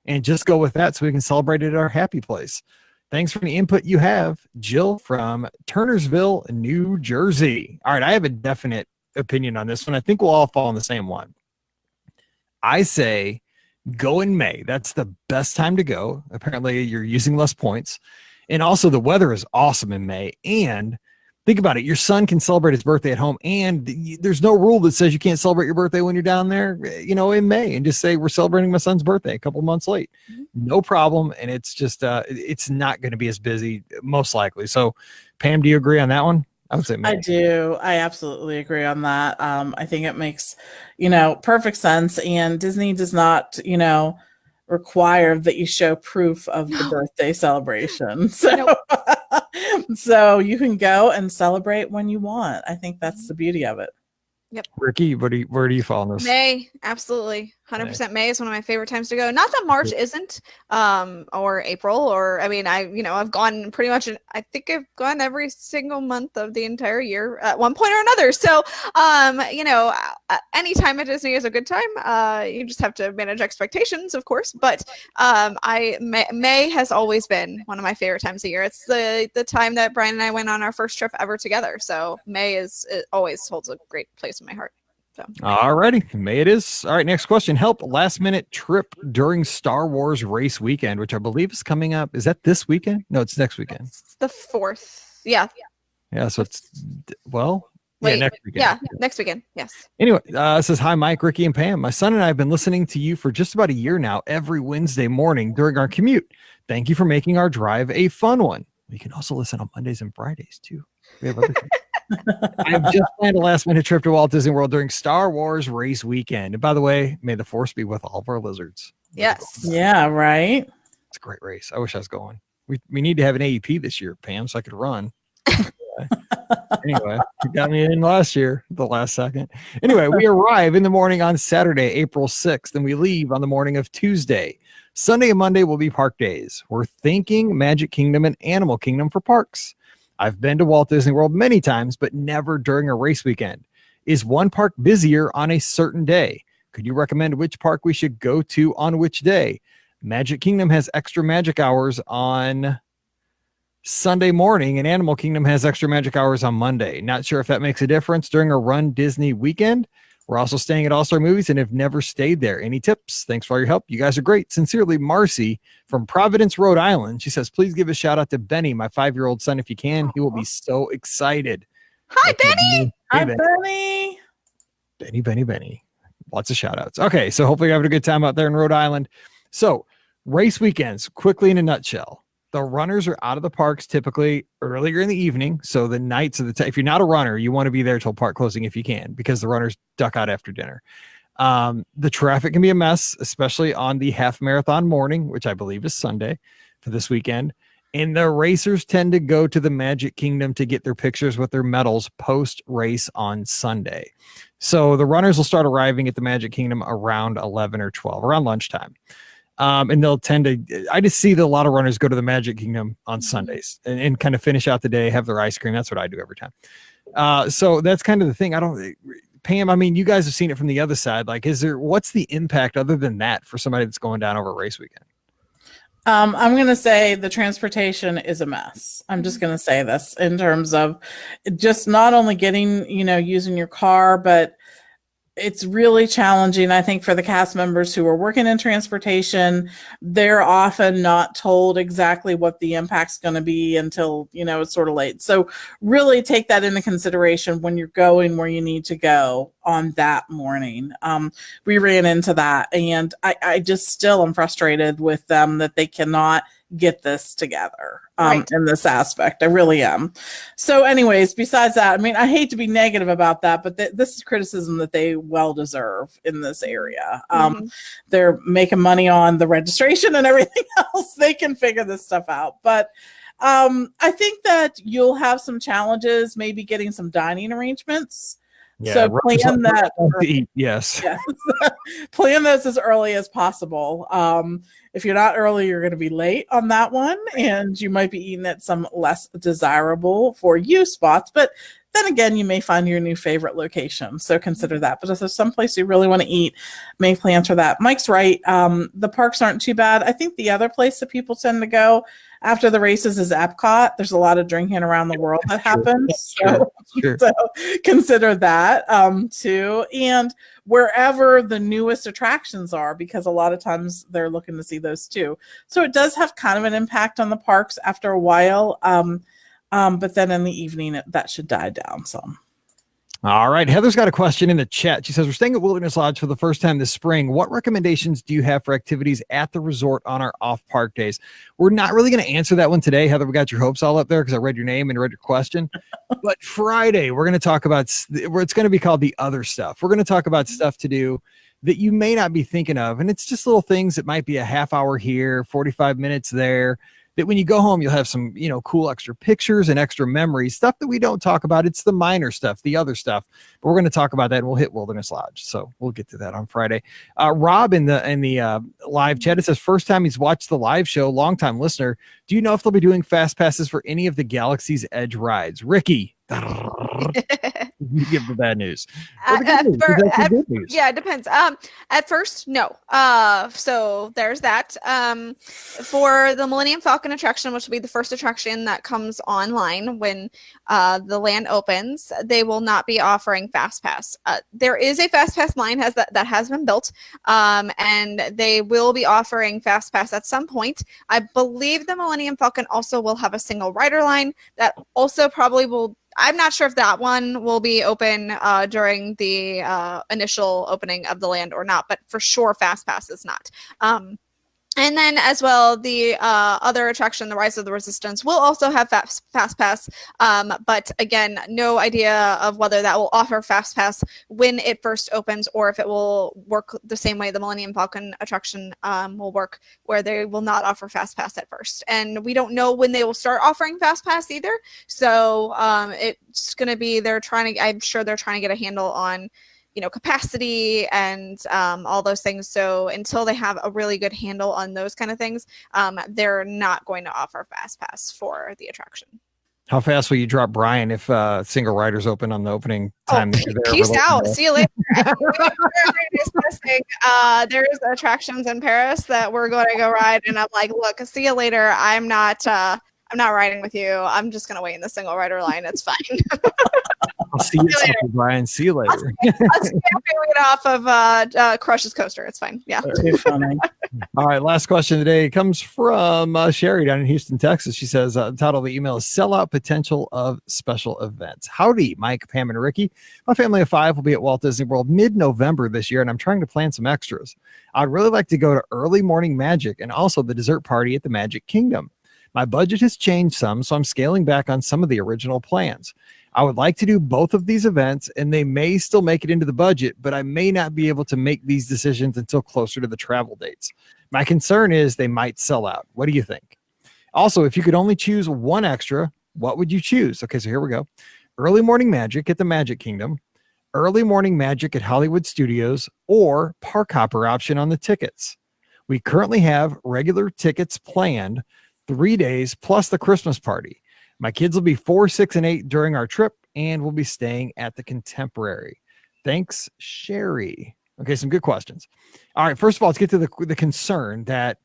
[SPEAKER 2] and just go with that so we can celebrate it at our happy place? Thanks for the input you have, Jill from Turnersville, New Jersey. All right, I have a definite opinion on this one. I think we'll all fall on the same one. I say go in May. That's the best time to go. Apparently, you're using less points. And also, the weather is awesome in May. And think about it. Your son can celebrate his birthday at home, and there's no rule that says you can't celebrate your birthday when you're down there, in May, and just say we're celebrating my son's birthday a couple months late. No problem. And it's just, it's not going to be as busy, most likely. So, Pam, do you agree on that one? I would say May.
[SPEAKER 1] I do. I absolutely agree on that. I think it makes, perfect sense. And Disney does not, require that you show proof of the birthday celebration. So, so you can go and celebrate when you want. I think that's the beauty of it.
[SPEAKER 3] Yep.
[SPEAKER 2] Ricky, where do you fall on this?
[SPEAKER 3] May, absolutely. 100% May is one of my favorite times to go. Not that March isn't, or April, or I've gone pretty much. I think I've gone every single month of the entire year at one point or another. So, any time at Disney is a good time. You just have to manage expectations, of course. But May has always been one of my favorite times of year. It's the time that Brian and I went on our first trip ever together. So May it always holds a great place in my heart. So.
[SPEAKER 2] All righty. May it is. All right. Next question. Help last minute trip during Star Wars race weekend, which I believe is coming up. Is that this weekend? No, it's next weekend.
[SPEAKER 3] It's the 4th. Yeah.
[SPEAKER 2] Yeah. So it's, next weekend.
[SPEAKER 3] Yeah. Next weekend. Yes.
[SPEAKER 2] Anyway, it says, hi, Mike, Ricky, and Pam. My son and I have been listening to you for just about a year now, every Wednesday morning during our commute. Thank you for making our drive a fun one. We can also listen on Mondays and Fridays too. We have other things. I've just planned a last-minute trip to Walt Disney World during Star Wars race weekend. And by the way, may the force be with all of our lizards.
[SPEAKER 3] Yes.
[SPEAKER 1] Yeah, right.
[SPEAKER 2] It's a great race. I wish I was going. We need to have an AEP this year, Pam, so I could run. Anyway, you got me in last year, the last second. Anyway, we arrive in the morning on Saturday, April 6th, and we leave on the morning of Tuesday. Sunday and Monday will be park days. We're thinking Magic Kingdom and Animal Kingdom for parks. I've been to Walt Disney World many times, but never during a race weekend. Is one park busier on a certain day? Could you recommend which park we should go to on which day? Magic Kingdom has extra magic hours on Sunday morning, and Animal Kingdom has extra magic hours on Monday. Not sure if that makes a difference during a Run Disney weekend. We're also staying at All-Star Movies and have never stayed there. Any tips? Thanks for all your help. You guys are great. Sincerely, Marcy from Providence, Rhode Island. She says, please give a shout out to Benny, my 5-year-old son, if you can. He will be so excited.
[SPEAKER 3] Hi, Benny.
[SPEAKER 1] Hi, Benny.
[SPEAKER 2] Benny. Lots of shout outs. Okay, so hopefully you're having a good time out there in Rhode Island. So race weekends, quickly in a nutshell. The runners are out of the parks typically earlier in the evening. So the nights of the if you're not a runner, you want to be there till park closing if you can, because the runners duck out after dinner. The traffic can be a mess, especially on the half marathon morning, which I believe is Sunday for this weekend. And the racers tend to go to the Magic Kingdom to get their pictures with their medals post race on Sunday. So the runners will start arriving at the Magic Kingdom around 11 or 12, around lunchtime. And they'll tend to, I just see that a lot of runners go to the Magic Kingdom on Sundays and kind of finish out the day, have their ice cream. That's what I do every time. So that's kind of the thing. Pam, I mean, you guys have seen it from the other side. Like, what's the impact other than that for somebody that's going down over a race weekend?
[SPEAKER 1] I'm going to say the transportation is a mess. I'm just going to say this in terms of just not only getting, using your car, but it's really challenging, I think, for the cast members who are working in transportation. They're often not told exactly what the impact's going to be until, it's sort of late. So really take that into consideration when you're going where you need to go on that morning. We ran into that, and I just still am frustrated with them that they cannot get this together
[SPEAKER 3] Right.
[SPEAKER 1] in this aspect. I really am. So anyways, besides that, I mean, I hate to be negative about that, but this is criticism that they well deserve in this area. They're making money on the registration and everything else. They can figure this stuff out. But I think that you'll have some challenges, maybe getting some dining arrangements.
[SPEAKER 2] Yeah,
[SPEAKER 1] so plan that.
[SPEAKER 2] Yes.
[SPEAKER 1] Plan this as early as possible. If you're not early, you're going to be late on that one, and you might be eating at some less desirable for you spots. But then again, you may find your new favorite location. So consider that. But if there's some place you really want to eat, make plans for that. Mike's right. The parks aren't too bad. I think the other place that people tend to go after the races is Epcot. There's a lot of drinking around the world that happens. So consider that too. And wherever the newest attractions are, because a lot of times they're looking to see those too. So it does have kind of an impact on the parks after a while. But then in the evening, that should die down some.
[SPEAKER 2] All right. Heather's got a question in the chat. She says, we're staying at Wilderness Lodge for the first time this spring. What recommendations do you have for activities at the resort on our off-park days? We're not really going to answer that one today. Heather, we got your hopes all up there because I read your name and read your question. But Friday, we're going to talk about, it's going to be called the other stuff. We're going to talk about stuff to do that you may not be thinking of. And it's just little things that might be a half hour here, 45 minutes there, that when you go home, you'll have some, cool extra pictures and extra memories, stuff that we don't talk about. It's the minor stuff, the other stuff, but we're going to talk about that and we'll hit Wilderness Lodge. So we'll get to that on Friday. Rob in the live chat, it says first time he's watched the live show, longtime listener. Do you know if they'll be doing fast passes for any of the Galaxy's Edge rides? Ricky. You give the bad news.
[SPEAKER 3] Yeah, it depends. At first, no. So there's that. For the Millennium Falcon attraction, which will be the first attraction that comes online when the land opens, they will not be offering Fast Pass. There is a Fast Pass line that has been built, and they will be offering Fast Pass at some point. I believe the Millennium Falcon also will have a single rider line that also probably will. I'm not sure if that one will be open during the initial opening of the land or not, but for sure Fast Pass is not. And then as well, the other attraction, the Rise of the Resistance, will also have Fast Pass. But again, no idea of whether that will offer Fast Pass when it first opens or if it will work the same way the Millennium Falcon attraction will work, where they will not offer Fast Pass at first. And we don't know when they will start offering Fast Pass either. So it's going to be, I'm sure they're trying to get a handle on capacity and all those things. So until they have a really good handle on those kind of things, they're not going to offer Fast Pass for the attraction.
[SPEAKER 2] How fast will you drop Brian if single riders open on the opening time?
[SPEAKER 3] Peace out. See you later. There's attractions in Paris that we're going to go ride, and I'm like, look, see you later. I'm not riding with you. I'm just going to wait in the single rider line. It's fine.
[SPEAKER 2] I'll see you later, Brian. See you later.
[SPEAKER 3] Let's get off of Crush's coaster. It's fine. Yeah.
[SPEAKER 1] Too funny.
[SPEAKER 2] All right. Last question today comes from Sherry down in Houston, Texas. She says, the title of the email is Sellout Potential of Special Events. Howdy, Mike, Pam, and Ricky. My family of 5 will be at Walt Disney World mid-November this year, and I'm trying to plan some extras. I'd really like to go to Early Morning Magic and also the dessert party at the Magic Kingdom. My budget has changed some, so I'm scaling back on some of the original plans. I would like to do both of these events, and they may still make it into the budget, but I may not be able to make these decisions until closer to the travel dates. My concern is they might sell out. What do you think? Also, if you could only choose one extra, what would you choose? Okay, so here we go. Early Morning Magic at the Magic Kingdom, Early Morning Magic at Hollywood Studios, or Park Hopper option on the tickets. We currently have regular tickets planned 3 days plus the Christmas party. My kids will be 4, 6, and 8 during our trip, and we'll be staying at the Contemporary. Thanks, Sherry. Okay, some good questions. All right, first of all, let's get to the concern that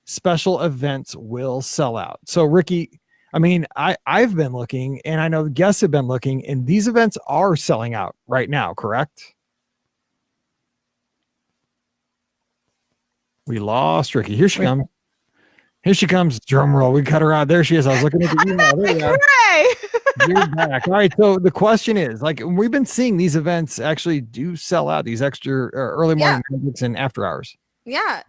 [SPEAKER 2] special events will sell out. So, Ricky, I mean, I've been looking, and I know the guests have been looking, and these events are selling out right now, correct? We lost Ricky. Here she comes. Here she comes. Drum roll. We cut her out. There she is. I was looking at the email. There you are. You're back. All right. So the question is, we've been seeing these events actually do sell out, these extra early morning magics and after hours.
[SPEAKER 3] Yeah.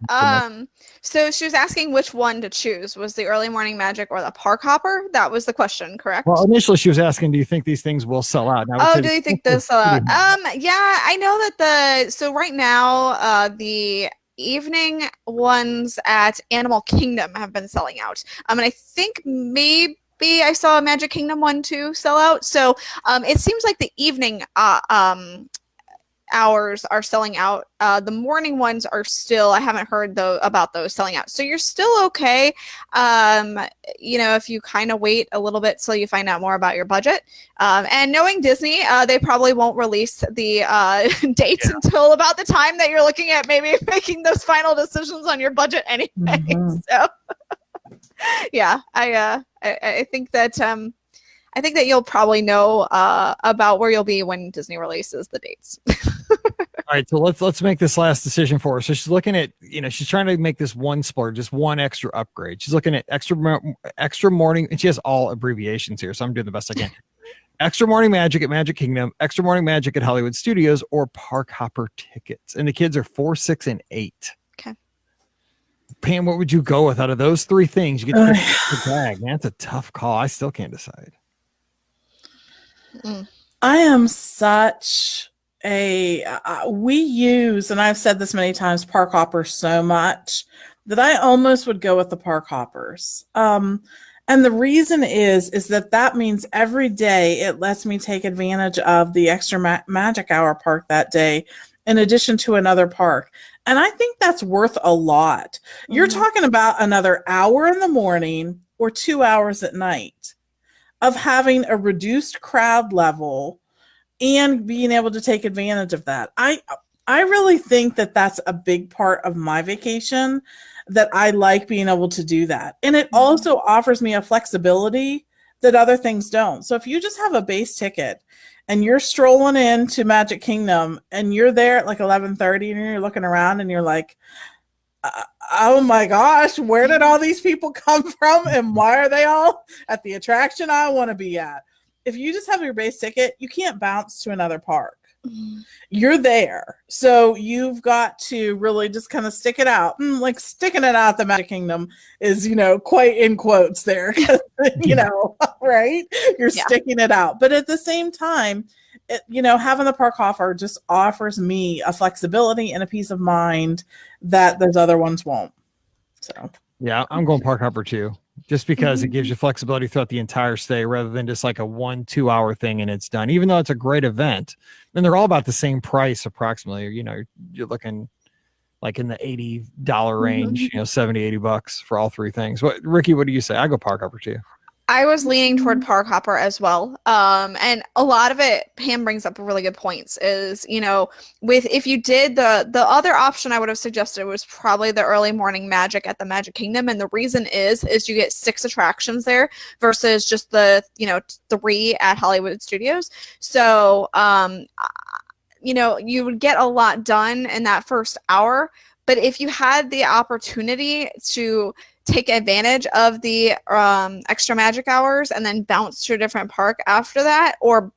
[SPEAKER 3] So she was asking which one to choose. Was the early morning magic or the park hopper? That was the question, correct?
[SPEAKER 2] Well, initially she was asking, do you think these things will sell out?
[SPEAKER 3] Oh, do you think they'll sell out? Yeah, I know that so right now, the evening ones at Animal Kingdom have been selling out. And I think maybe I saw a Magic Kingdom one too sell out. So it seems like the evening hours are selling out. The morning ones are still, I haven't heard about those selling out. So you're still okay. If you kind of wait a little bit till you find out more about your budget. And knowing Disney, they probably won't release the dates until about the time that you're looking at maybe making those final decisions on your budget anyway. Mm-hmm. So yeah, I think that you'll probably know about where you'll be when Disney releases the dates.
[SPEAKER 2] All right, so let's make this last decision for her. So she's looking at, she's trying to make this one splurge, just one extra upgrade. She's looking at extra morning, and she has all abbreviations here, so I'm doing the best I can. Extra morning magic at Magic Kingdom, extra morning magic at Hollywood Studios, or park hopper tickets. And the kids are 4, 6, and 8.
[SPEAKER 3] Okay.
[SPEAKER 2] Pam, what would you go with out of those three things? You get to pick the bag. Man, that's a tough call. I still can't decide.
[SPEAKER 1] I am such we use, and I've said this many times, park hoppers so much that I almost would go with the park hoppers. And the reason is that means every day it lets me take advantage of the extra magic hour park that day in addition to another park. And I think that's worth a lot. You're talking about another hour in the morning or 2 hours at night of having a reduced crowd level and being able to take advantage of that. I really think that that's a big part of my vacation, that I like being able to do that. And it also offers me a flexibility that other things don't. So if you just have a base ticket and you're strolling into Magic Kingdom and you're there at like 11:30 and you're looking around and you're like, oh my gosh, where did all these people come from? And why are they all at the attraction I want to be at? If you just have your base ticket, you can't bounce to another park. You're there. So you've got to really just kind of stick it out. Like sticking it out at the Magic Kingdom is, quite in quotes there, right? You're sticking it out. But at the same time, having the park hopper just offers me a flexibility and a peace of mind that those other ones won't. So
[SPEAKER 2] yeah, I'm going park hopper too, just because it gives you flexibility throughout the entire stay rather than just like a 1-2 hour thing and it's done, even though it's a great event. And they're all about the same price approximately. You're looking like in the $80 range, $70-$80 for all three things. Ricky, what do you say? I go park hopper too.
[SPEAKER 3] I was leaning toward park hopper as well. And a lot of it, Pam brings up really good points, is, if you did the other option I would have suggested was probably the early morning magic at the Magic Kingdom. And the reason is you get 6 attractions there versus just the, 3 at Hollywood Studios. So, you would get a lot done in that first hour. But if you had the opportunity to take advantage of the extra magic hours and then bounce to a different park after that, or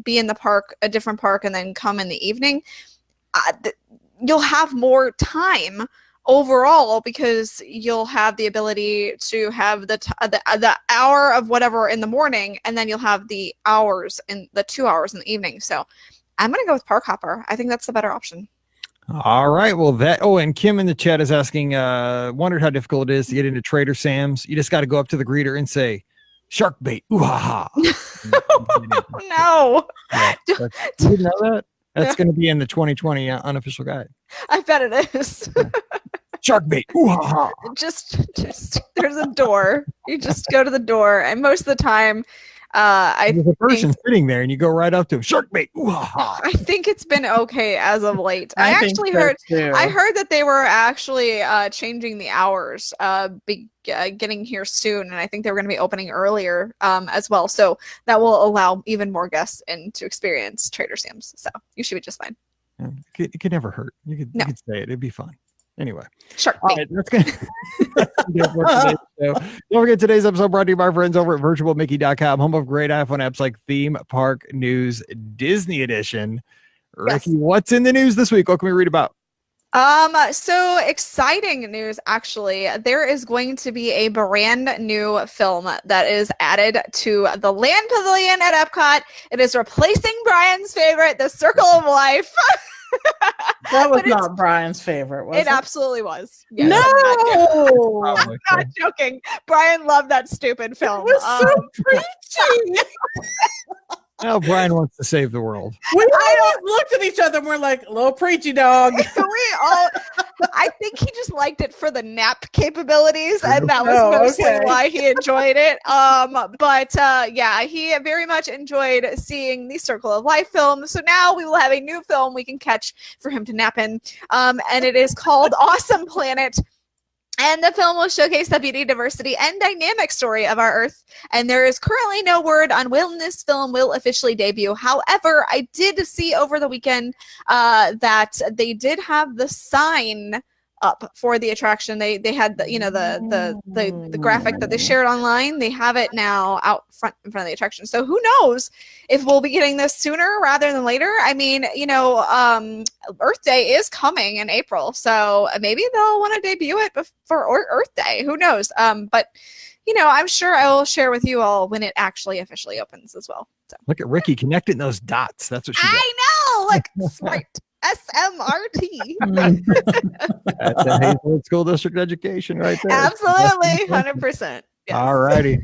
[SPEAKER 3] be in the park, a different park, and then come in the evening, you'll have more time overall because you'll have the ability to have the hour of whatever in the morning, and then you'll have the hours in the 2 hours in the evening. So I'm gonna go with park hopper. I think that's the better option.
[SPEAKER 2] All right. Well, and Kim in the chat is asking, wondered how difficult it is to get into Trader Sam's. You just got to go up to the greeter and say, shark bait. Ooh, ha, ha.
[SPEAKER 3] No.
[SPEAKER 2] Yeah, you didn't know that? That's going to be in the 2020 unofficial guide.
[SPEAKER 3] I bet it is.
[SPEAKER 2] Shark bait. Ooh, ha, ha.
[SPEAKER 3] Just there's a door. You just go to the door. And most of the time, there's a person
[SPEAKER 2] sitting there and you go right up to him. Shark bait. Ooh, ha, ha.
[SPEAKER 3] I think it's been okay as of late. I heard that they were actually changing the hours, getting here soon, and I think they were going to be opening earlier as well. So that will allow even more guests in to experience Trader Sam's. So you should be just fine.
[SPEAKER 2] Yeah, it could never hurt. You could say it. It'd be fun. Anyway,
[SPEAKER 3] shark bait.
[SPEAKER 2] All right, that's good. Don't forget, today's episode brought to you by our friends over at virtualmickey.com, home of great iPhone apps like Theme Park News Disney Edition. Ricky, what's in the news this week? What can we read about?
[SPEAKER 3] So exciting news, actually. There is going to be a brand new film that is added to the Land Pavilion at Epcot. It is replacing Brian's favorite, The Circle of Life.
[SPEAKER 1] That was not Brian's favorite, was it?
[SPEAKER 3] It absolutely was. Yes,
[SPEAKER 1] no!
[SPEAKER 3] I'm not joking. Brian loved that stupid film.
[SPEAKER 1] It was so preachy.
[SPEAKER 2] Now Brian wants to save the world.
[SPEAKER 1] We always looked at each other and we're like, little preachy dog.
[SPEAKER 3] I think he just liked it for the nap capabilities, and that was mostly why he enjoyed it. Yeah, he very much enjoyed seeing the Circle of Life film. So now we will have a new film we can catch for him to nap in. And it is called Awesome Planet. And the film will showcase the beauty, diversity, and dynamic story of our Earth. And there is currently no word on when this film will officially debut. However, I did see over the weekend that they did have the sign up for the attraction. They had the graphic that they shared online. They have it now out front in front of the attraction. So who knows if we'll be getting this sooner rather than later. I mean, Earth Day is coming in April, so maybe they'll want to debut it for Earth Day. Who knows? But I'm sure I will share with you all when it actually officially opens as well. So.
[SPEAKER 2] Look at Ricky connecting those dots. That's what she does.
[SPEAKER 3] I know. Look, smart. SMRT.
[SPEAKER 2] That's a Hazelwood School District education right there.
[SPEAKER 3] Absolutely, 100%. Yes.
[SPEAKER 2] All righty.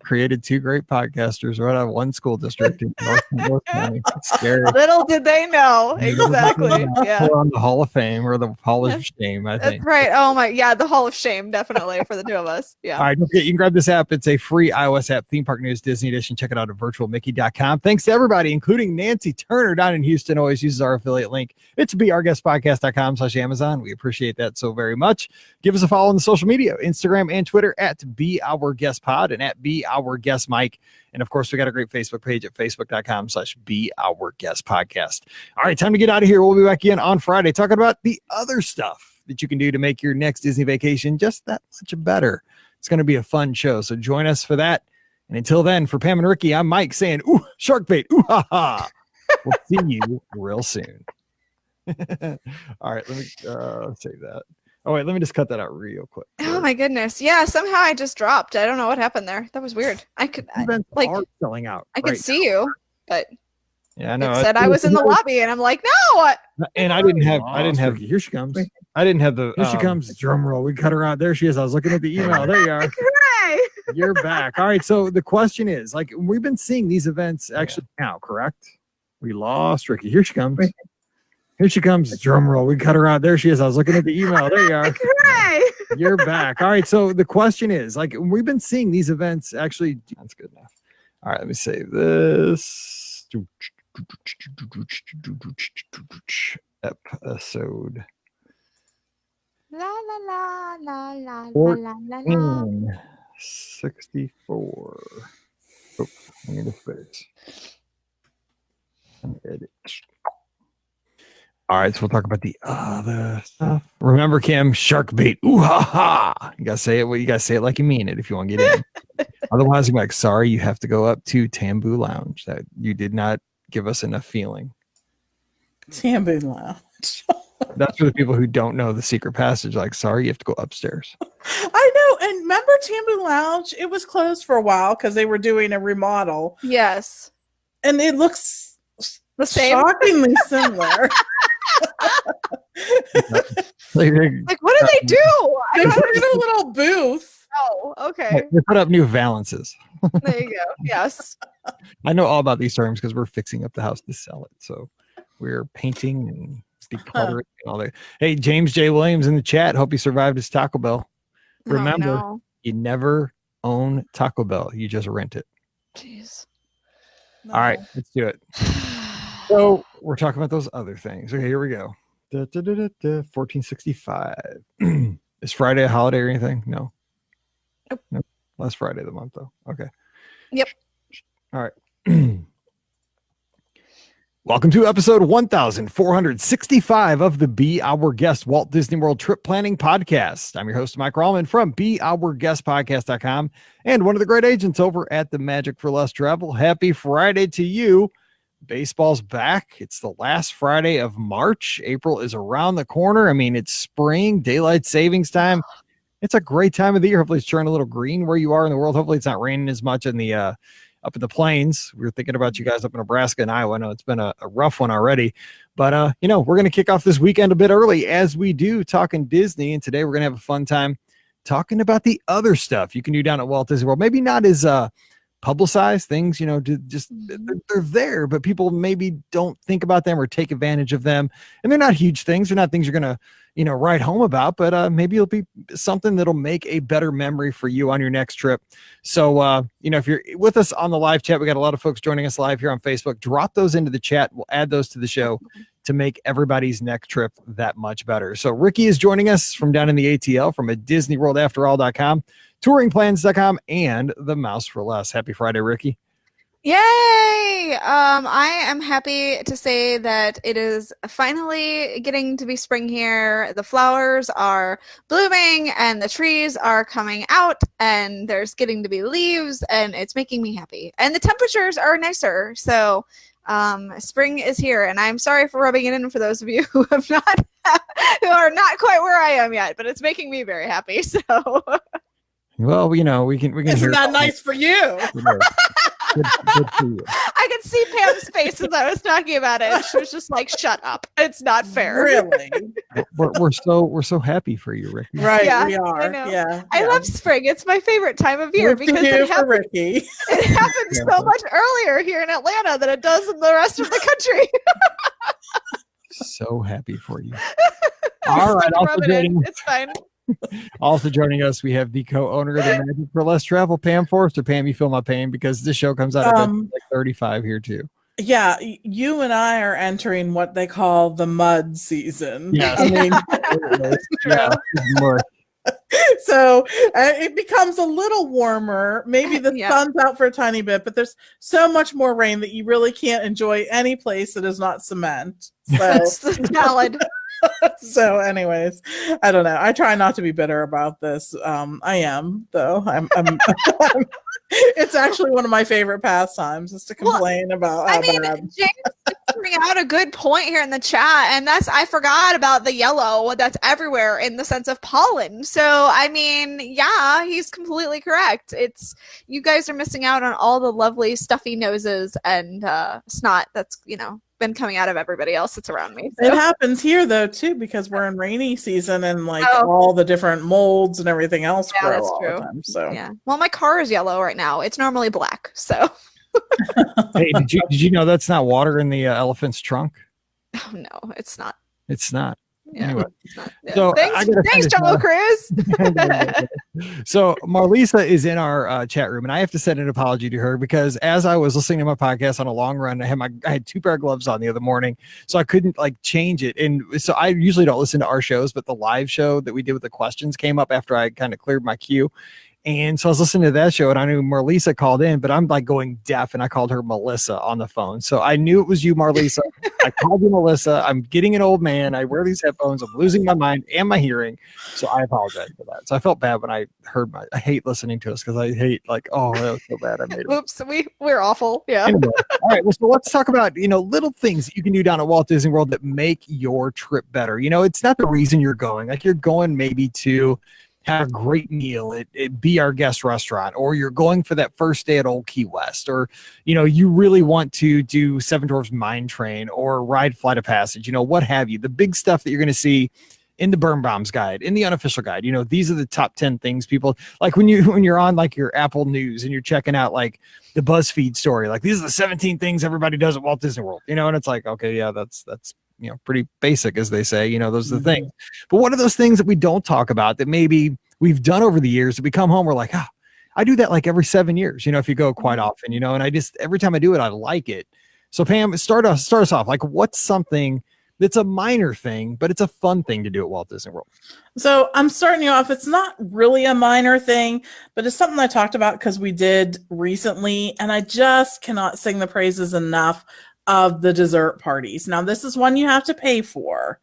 [SPEAKER 2] Created two great podcasters right out of one school district in North County. It's scary.
[SPEAKER 3] Little did they know. Exactly. Yeah.
[SPEAKER 2] We're on the Hall of Fame or the Hall of Shame, I think.
[SPEAKER 3] That's right. Oh my, yeah, the Hall of Shame, definitely for the two of us. Yeah.
[SPEAKER 2] All right, don't forget, you can grab this app. It's a free iOS app, Theme Park News Disney Edition. Check it out at virtualmickey.com. Thanks to everybody, including Nancy Turner down in Houston, always uses our affiliate link. It's beourguestpodcast.com/Amazon. We appreciate that so very much. Give us a follow on the social media, Instagram and Twitter at Be Our Guest Pod and at Be Our Guest Mike. And of course, we got a great Facebook page at facebook.com/Be Our Guest Podcast. All right, time to get out of here. We'll be back again on Friday talking about the other stuff that you can do to make your next Disney vacation just that much better. It's going to be a fun show, so join us for that. And until then, for Pam and Ricky, I'm Mike saying, ooh, shark bait, ooh, ha, ha. We'll see you real soon. All right, let me save that. Oh, wait, let me just cut that out real quick.
[SPEAKER 3] Oh, my goodness. Yeah, somehow I just dropped. I don't know what happened there. That was weird. Are
[SPEAKER 2] selling out.
[SPEAKER 3] I could see you, but
[SPEAKER 2] yeah, I know.
[SPEAKER 3] It said I was in the lobby, and I'm like, no.
[SPEAKER 2] And I didn't have. Here she comes. I didn't have the. Here she comes. Drum roll. We cut her out. There she is. I was looking at the email. There you are. You're back. All right. So the question is, like, we've been seeing these events actually now, correct? We lost Ricky. Here she comes. Here she comes. Drum roll. We cut her out. There she is. I was looking at the email. There you are. You're back. All right. So the question is, like, we've been seeing these events actually. That's good enough. All right. Let me save this episode.
[SPEAKER 3] La la la la la la la la.
[SPEAKER 2] 64. Oh, I need a space. Edit. All right, so we'll talk about the other stuff. Remember, Kim, shark bait. Ooh ha ha! You gotta say it. You gotta say it like you mean it if you want to get in. Otherwise, you're like, sorry, you have to go up to Tambu Lounge. That you did not give us enough feeling.
[SPEAKER 1] Tambu Lounge.
[SPEAKER 2] That's for the people who don't know the secret passage. Like, sorry, you have to go upstairs.
[SPEAKER 1] I know. And remember Tambu Lounge? It was closed for a while because they were doing a remodel.
[SPEAKER 3] Yes.
[SPEAKER 1] And it looks
[SPEAKER 3] the same.
[SPEAKER 1] Shockingly similar.
[SPEAKER 3] Like, what do they do?
[SPEAKER 1] They put in a little booth.
[SPEAKER 3] Oh, okay.
[SPEAKER 2] They put up new valances.
[SPEAKER 3] There you go. Yes.
[SPEAKER 2] I know all about these terms because we're fixing up the house to sell it. So we're painting and decluttering and all that. Hey, James J. Williams in the chat. Hope you survived his Taco Bell. Remember, you never own Taco Bell. You just rent it.
[SPEAKER 3] Jeez.
[SPEAKER 2] No. All right, let's do it. So we're talking about those other things. Okay, here we go. 1465. Is Friday a holiday or anything? No.
[SPEAKER 3] Nope.
[SPEAKER 2] Nope. Last Friday of the month, though. Okay.
[SPEAKER 3] Yep.
[SPEAKER 2] All right. Welcome to episode 1465 of the Be Our Guest Walt Disney World Trip Planning Podcast. I'm your host, Mike Rallman from BeOurGuestPodcast.com and one of the great agents over at the Magic for Less Travel. Happy Friday to you. baseball's back. It's the last Friday of March. April is around the corner. I mean, it's spring, daylight savings time. It's a great time of the year. Hopefully it's turning a little green where you are in the world. Hopefully it's not raining as much in the up in the plains. We were thinking about you guys up in Nebraska and Iowa. I know it's been a rough one already, but we're going to kick off this weekend a bit early as we do, talking Disney. And today we're going to have a fun time talking about the other stuff you can do down at Walt Disney World. Maybe not as publicized things, they're there, but people maybe don't think about them or take advantage of them. And they're not huge things. They're not things you're going to, write home about, but maybe it'll be something that'll make a better memory for you on your next trip. So, if you're with us on the live chat, we got a lot of folks joining us live here on Facebook. Drop those into the chat. We'll add those to the show to make everybody's next trip that much better. So Ricky is joining us from down in the ATL from a DisneyWorldAfterAll.com, touringplans.com, and the Mouse for Less. Happy Friday, Ricky.
[SPEAKER 3] Yay! I am happy to say that it is finally getting to be spring here. The flowers are blooming and the trees are coming out and there's getting to be leaves and it's making me happy. And the temperatures are nicer. So spring is here, and I'm sorry for rubbing it in for those of you who are not quite where I am yet, but it's making me very happy. So
[SPEAKER 2] well, we can
[SPEAKER 1] Isn't that nice for you?
[SPEAKER 2] Good for you.
[SPEAKER 3] I could see Pam's face as I was talking about it. She was just like, "Shut up! It's not fair."
[SPEAKER 1] Really?
[SPEAKER 2] We're so happy for you, Ricky.
[SPEAKER 1] Right?
[SPEAKER 3] Yeah,
[SPEAKER 1] we are.
[SPEAKER 3] I know.
[SPEAKER 1] Yeah,
[SPEAKER 3] I love spring. It's my favorite time of year because it happens. It happens so much earlier here in Atlanta than it does in the rest of the country.
[SPEAKER 2] So happy for you. All right,
[SPEAKER 3] it's fine.
[SPEAKER 2] Also joining us, we have the co-owner of the Magic for Less Travel, Pam Forrester. Pam, you feel my pain because this show comes out at like 35 here too.
[SPEAKER 1] Yeah, you and I are entering what they call the mud season.
[SPEAKER 2] Yeah,
[SPEAKER 1] I mean,
[SPEAKER 2] yeah.
[SPEAKER 1] So it becomes a little warmer. Maybe the sun's out for a tiny bit, but there's so much more rain that you really can't enjoy any place that is not cement. So
[SPEAKER 3] salad.
[SPEAKER 1] So anyways, I don't know. I try not to be bitter about this. I am, though. I'm it's actually one of my favorite pastimes is to complain about how bad.
[SPEAKER 3] James is bringing out a good point here in the chat, and I forgot about the yellow that's everywhere in the sense of pollen. So I mean, yeah, he's completely correct. It's you guys are missing out on all the lovely stuffy noses and snot that's been coming out of everybody else that's around me. So.
[SPEAKER 1] It happens here though too because we're in rainy season and all the different molds and everything else grow
[SPEAKER 3] that's
[SPEAKER 1] all
[SPEAKER 3] true.
[SPEAKER 1] the time. So
[SPEAKER 3] yeah, well, my car is yellow right now. It's normally black. So
[SPEAKER 2] hey, did you know that's not water in the elephant's trunk?
[SPEAKER 3] Oh no, it's not.
[SPEAKER 2] It's not.
[SPEAKER 3] Yeah,
[SPEAKER 2] anyway,
[SPEAKER 3] yeah.
[SPEAKER 2] So
[SPEAKER 3] thanks, Jungle Cruise.
[SPEAKER 2] So Marlisa is in our chat room, and I have to send an apology to her because as I was listening to my podcast on a long run, I had 2 pair of gloves on the other morning, so I couldn't change it. And so I usually don't listen to our shows, but the live show that we did with the questions came up after I kind of cleared my queue. And so I was listening to that show and I knew Marlisa called in, but I'm going deaf and I called her Melissa on the phone. So I knew it was you, Marlisa. I called you Melissa. I'm getting an old man. I wear these headphones. I'm losing my mind and my hearing. So I apologize for that. So I felt bad when I heard I hate listening to us because I hate oh, that was so bad. I made it.
[SPEAKER 3] Oops, we're awful. Yeah.
[SPEAKER 2] Anyway, all right. Well, so let's talk about, little things that you can do down at Walt Disney World that make your trip better. It's not the reason you're going. You're going maybe to have a great meal at Be Our Guest restaurant, or you're going for that first day at Old Key West, or you really want to do Seven Dwarfs Mine Train or ride Flight of Passage, what have you, the big stuff that you're going to see in the Birnbaum's guide, in the unofficial guide. These are the top 10 things people like when you're on your Apple News and you're checking out the BuzzFeed story, these are the 17 things everybody does at Walt Disney World, and it's okay, yeah, that's pretty basic, as they say, those are the things. But what are those things that we don't talk about that maybe we've done over the years that we come home, we're like, I do that every 7 years, if you go quite often, and I just, every time I do it, I like it. So Pam, start us off. What's something that's a minor thing, but it's a fun thing to do at Walt Disney World?
[SPEAKER 1] So I'm starting you off. It's not really a minor thing, but it's something I talked about because we did recently, and I just cannot sing the praises enough of the dessert parties. Now, this is one you have to pay for.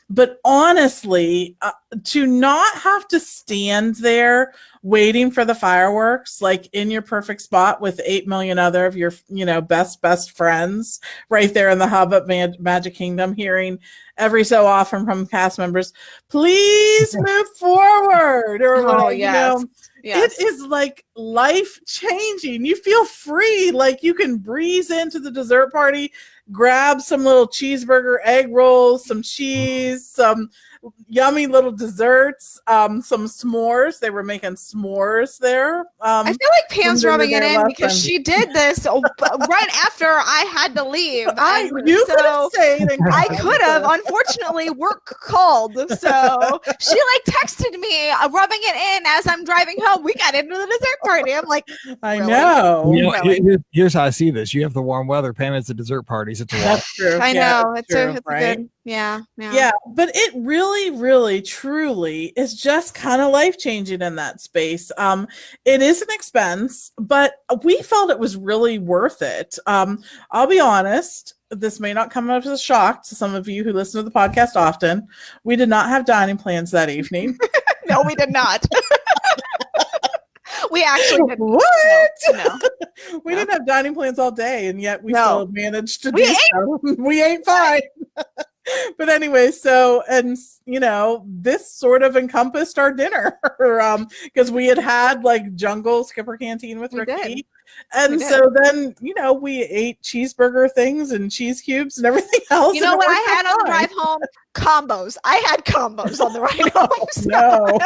[SPEAKER 1] But honestly, to not have to stand there waiting for the fireworks, like in your perfect spot with 8 million other of your, best friends right there in the hub at Magic Kingdom, hearing every so often from cast members, please move forward, or whatever, It is like life changing. You feel free, like you can breeze into the dessert party, grab some little cheeseburger, egg rolls, some cheese, some yummy little desserts, some s'mores. They were making s'mores there.
[SPEAKER 3] I feel like Pam's rubbing it in because she did this right after I had to leave.
[SPEAKER 1] You could have stayed.
[SPEAKER 3] I could have. Unfortunately, work called. So she texted me, rubbing it in as I'm driving home. We got into the dessert party. I'm like,
[SPEAKER 1] I know.
[SPEAKER 2] Here's how I see this. You have the warm weather. Pam has the dessert parties. It's a lot.
[SPEAKER 1] That's true.
[SPEAKER 3] I know. It's
[SPEAKER 1] true, right?
[SPEAKER 3] good. Yeah.
[SPEAKER 1] But it really, really, truly is just kind of life-changing in that space. It is an expense, but we felt it was really worth it. I'll be honest, this may not come as a shock to some of you who listen to the podcast often. We did not have dining plans that evening.
[SPEAKER 3] No, we did not. We actually didn't.
[SPEAKER 1] What?
[SPEAKER 3] No.
[SPEAKER 1] We didn't have dining plans all day, and yet we still managed to
[SPEAKER 3] We
[SPEAKER 1] do so. We ate fine. But anyway, this sort of encompassed our dinner because we had Jungle Skipper Canteen with Ricky. And so then, we ate cheeseburger things and cheese cubes and everything else.
[SPEAKER 3] You know what I had on the drive home? Combos. I had combos on the ride home. So.
[SPEAKER 1] No.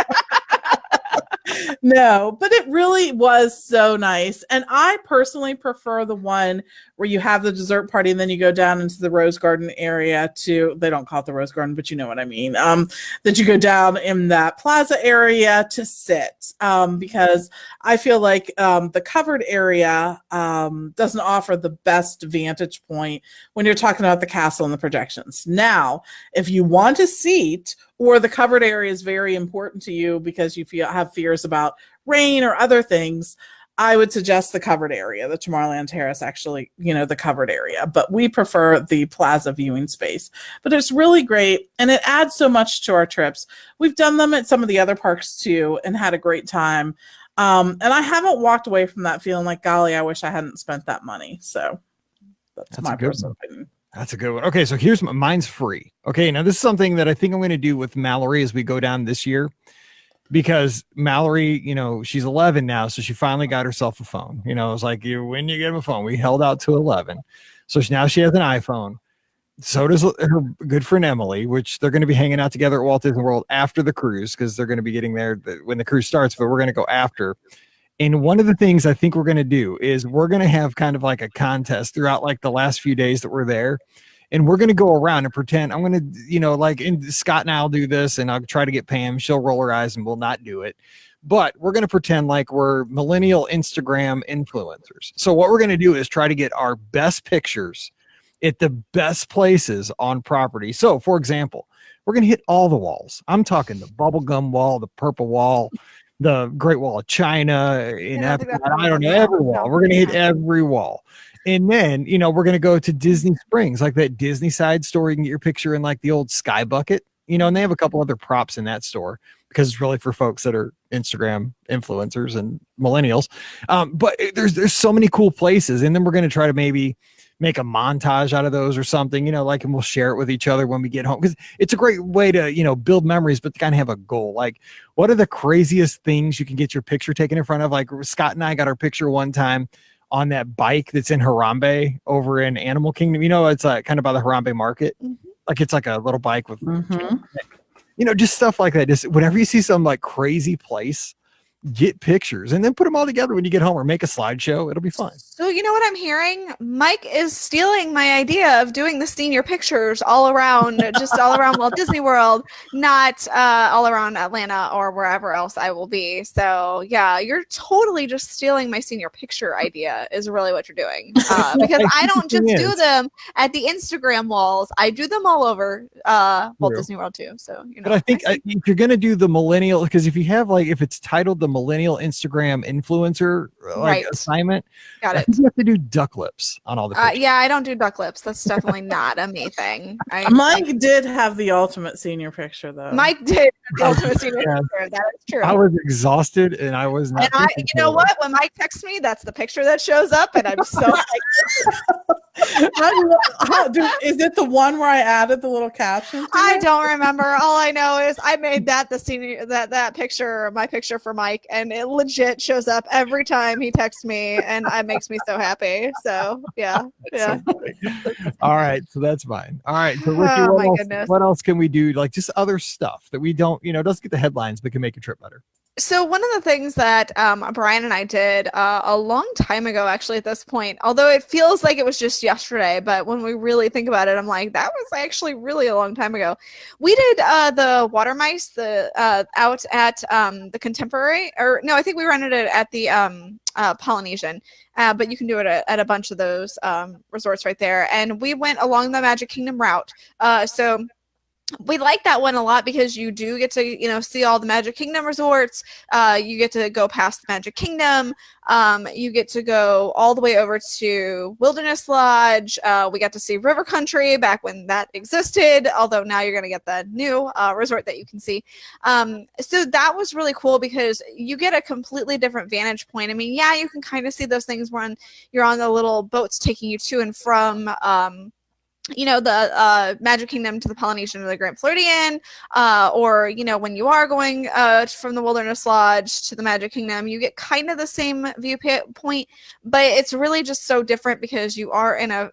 [SPEAKER 1] No, but it really was so nice. And I personally prefer the one where you have the dessert party and then you go down into the Rose Garden area they don't call it the Rose Garden, but you know what I mean. That you go down in that plaza area to sit because I feel like the covered area doesn't offer the best vantage point when you're talking about the castle and the projections. Now, if you want a seat or the covered area is very important to you because you have fears about rain or other things, I would suggest the covered area, the Tomorrowland Terrace, actually, the covered area. But we prefer the plaza viewing space. But it's really great, and it adds so much to our trips. We've done them at some of the other parks, too, and had a great time. And I haven't walked away from that feeling like, golly, I wish I hadn't spent that money. So that's my personal opinion.
[SPEAKER 2] That's a good one. Okay, so here's mine's free. Okay, now this is something that I think I'm going to do with Mallory as we go down this year, because Mallory, she's 11 now, so she finally got herself a phone. It's like when you get a phone, we held out to 11, so now she has an iPhone. So does her good friend Emily, which they're going to be hanging out together at Walt Disney World after the cruise because they're going to be getting there when the cruise starts, but we're going to go after. And one of the things I think we're going to do is we're going to have kind of like a contest throughout the last few days that we're there. And we're going to go around and pretend I'm going to, and Scott and I'll do this and I'll try to get Pam. She'll roll her eyes and we'll not do it. But we're going to pretend like we're millennial Instagram influencers. So what we're going to do is try to get our best pictures at the best places on property. So, for example, we're going to hit all the walls. I'm talking the bubblegum wall, the purple wall, the Great Wall of China, I don't know, every wall. We're going to hit every wall. And then, we're going to go to Disney Springs, like that Disney side store. You can get your picture in the old Sky Bucket, and they have a couple other props in that store because it's really for folks that are Instagram influencers and millennials. But there's so many cool places. And then we're going to try to maybe make a montage out of those or something, and we'll share it with each other when we get home. Because it's a great way to, build memories, but to kind of have a goal. What are the craziest things you can get your picture taken in front of? Scott and I got our picture one time on that bike that's in Harambe over in Animal Kingdom. It's kind of by the Harambe Market. Mm-hmm. It's like a little bike with, just stuff like that. Just whenever you see some crazy place, get pictures and then put them all together when you get home or make a slideshow. It'll be fun.
[SPEAKER 3] So you know what I'm hearing? Mike is stealing my idea of doing the senior pictures all around, just all around Walt Disney World, not all around Atlanta or wherever else I will be. So yeah, you're totally just stealing my senior picture idea is really what you're doing. Because I don't just do them at the Instagram walls. I do them all over Walt Disney World too. So,
[SPEAKER 2] but I think if you're going to do the millennial, because if you have if it's titled the millennial Instagram influencer like assignment.
[SPEAKER 3] Got
[SPEAKER 2] I
[SPEAKER 3] it.
[SPEAKER 2] think you have to do duck lips on all the pictures.
[SPEAKER 3] Yeah, I don't do duck lips. That's definitely not a me thing.
[SPEAKER 1] Mike did have the ultimate senior picture, though.
[SPEAKER 3] Mike did have the ultimate senior picture. That is true.
[SPEAKER 2] I was exhausted, and I was not.
[SPEAKER 3] And you know what? When Mike texts me, that's the picture that shows up, and I'm so
[SPEAKER 1] is it the one where I added the little caption?
[SPEAKER 3] I don't remember. All I know is I made that the senior that picture, my picture for Mike, and it legit shows up every time he texts me, and it makes me so happy. So yeah.
[SPEAKER 2] So all right, so that's fine. All right, so Ricky, what else can we do? Like just other stuff that we don't, doesn't get the headlines, but can make your trip better.
[SPEAKER 3] So one of the things that Brian and I did a long time ago, actually, at this point, although it feels like it was just yesterday, but when we really think about it, I'm like, that was actually really a long time ago. We did the water mice out at the Contemporary, or no, I think we rented it at the Polynesian, but you can do it at a bunch of those resorts right there. And we went along the Magic Kingdom route. So we like that one a lot because you do get to, see all the Magic Kingdom resorts. You get to go past the Magic Kingdom. You get to go all the way over to Wilderness Lodge. We got to see River Country back when that existed, although now you're going to get the new resort that you can see. So that was really cool because you get a completely different vantage point. I mean, yeah, you can kind of see those things when you're on the little boats taking you to and from the Magic Kingdom to the Polynesian or the Grand Floridian, or, when you are going from the Wilderness Lodge to the Magic Kingdom, you get kind of the same viewpoint, but it's really just so different because you are in a,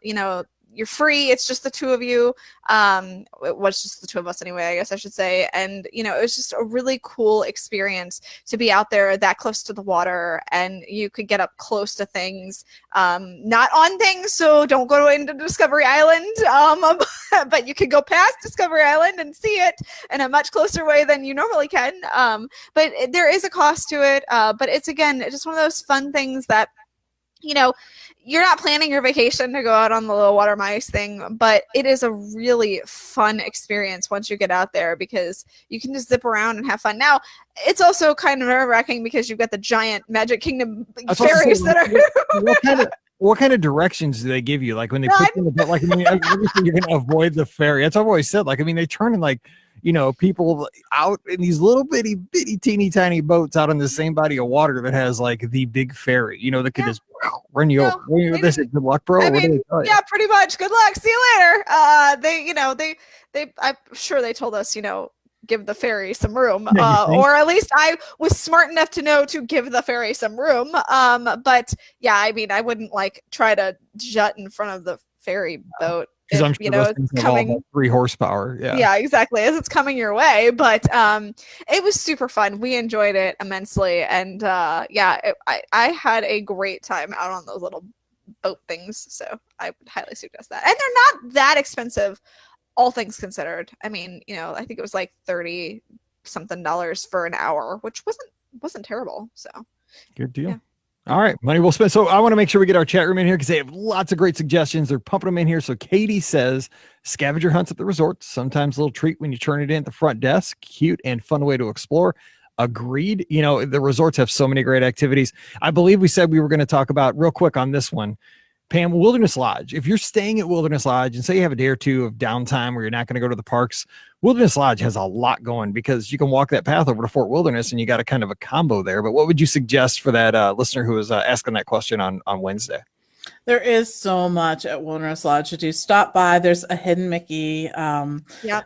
[SPEAKER 3] you're free. It's just the two of you. It was just the two of us anyway, I guess I should say. And, it was just a really cool experience to be out there that close to the water, and you could get up close to things, not on things. So don't go into Discovery Island, but you could go past Discovery Island and see it in a much closer way than you normally can. But there is a cost to it. But it's, again, just one of those fun things that, you're not planning your vacation to go out on the little water mice thing, but it is a really fun experience once you get out there because you can just zip around and have fun. Now, it's also kind of nerve-wracking because you've got the giant Magic Kingdom ferries that are...
[SPEAKER 2] What kind of directions do they give you? Like when they put you in the boat, like obviously you're gonna avoid the ferry. That's what I've always said. Like, I mean, they turn in people out in these little bitty teeny tiny boats out on the same body of water that has like the big ferry, that could just run you over. They say, good luck, bro.
[SPEAKER 3] I mean, yeah, pretty much. Good luck. See you later. I'm sure they told us, give the ferry some room, or at least I was smart enough to know to give the ferry some room. But yeah, I mean, I wouldn't try to jut in front of the ferry boat.
[SPEAKER 2] Because I'm sure it's coming 3 horsepower. Yeah,
[SPEAKER 3] exactly. As it's coming your way, but it was super fun. We enjoyed it immensely, and I had a great time out on those little boat things. So I would highly suggest that. And they're not that expensive, all things considered. I mean, I think it was like $30 something for an hour, which wasn't terrible. So
[SPEAKER 2] good deal. Yeah. All right, money well spent. So I want to make sure we get our chat room in here because they have lots of great suggestions. They're pumping them in here. So Katie says scavenger hunts at the resorts, sometimes a little treat when you turn it in at the front desk. Cute and fun way to explore. Agreed. The resorts have so many great activities. I believe we said we were going to talk about real quick on this one. Pam, Wilderness Lodge. If you're staying at Wilderness Lodge and say you have a day or two of downtime where you're not going to go to the parks, Wilderness Lodge has a lot going because you can walk that path over to Fort Wilderness and you got a kind of a combo there. But what would you suggest for that listener who was asking that question on Wednesday?
[SPEAKER 1] There is so much at Wilderness Lodge to do. Stop by. There's a hidden Mickey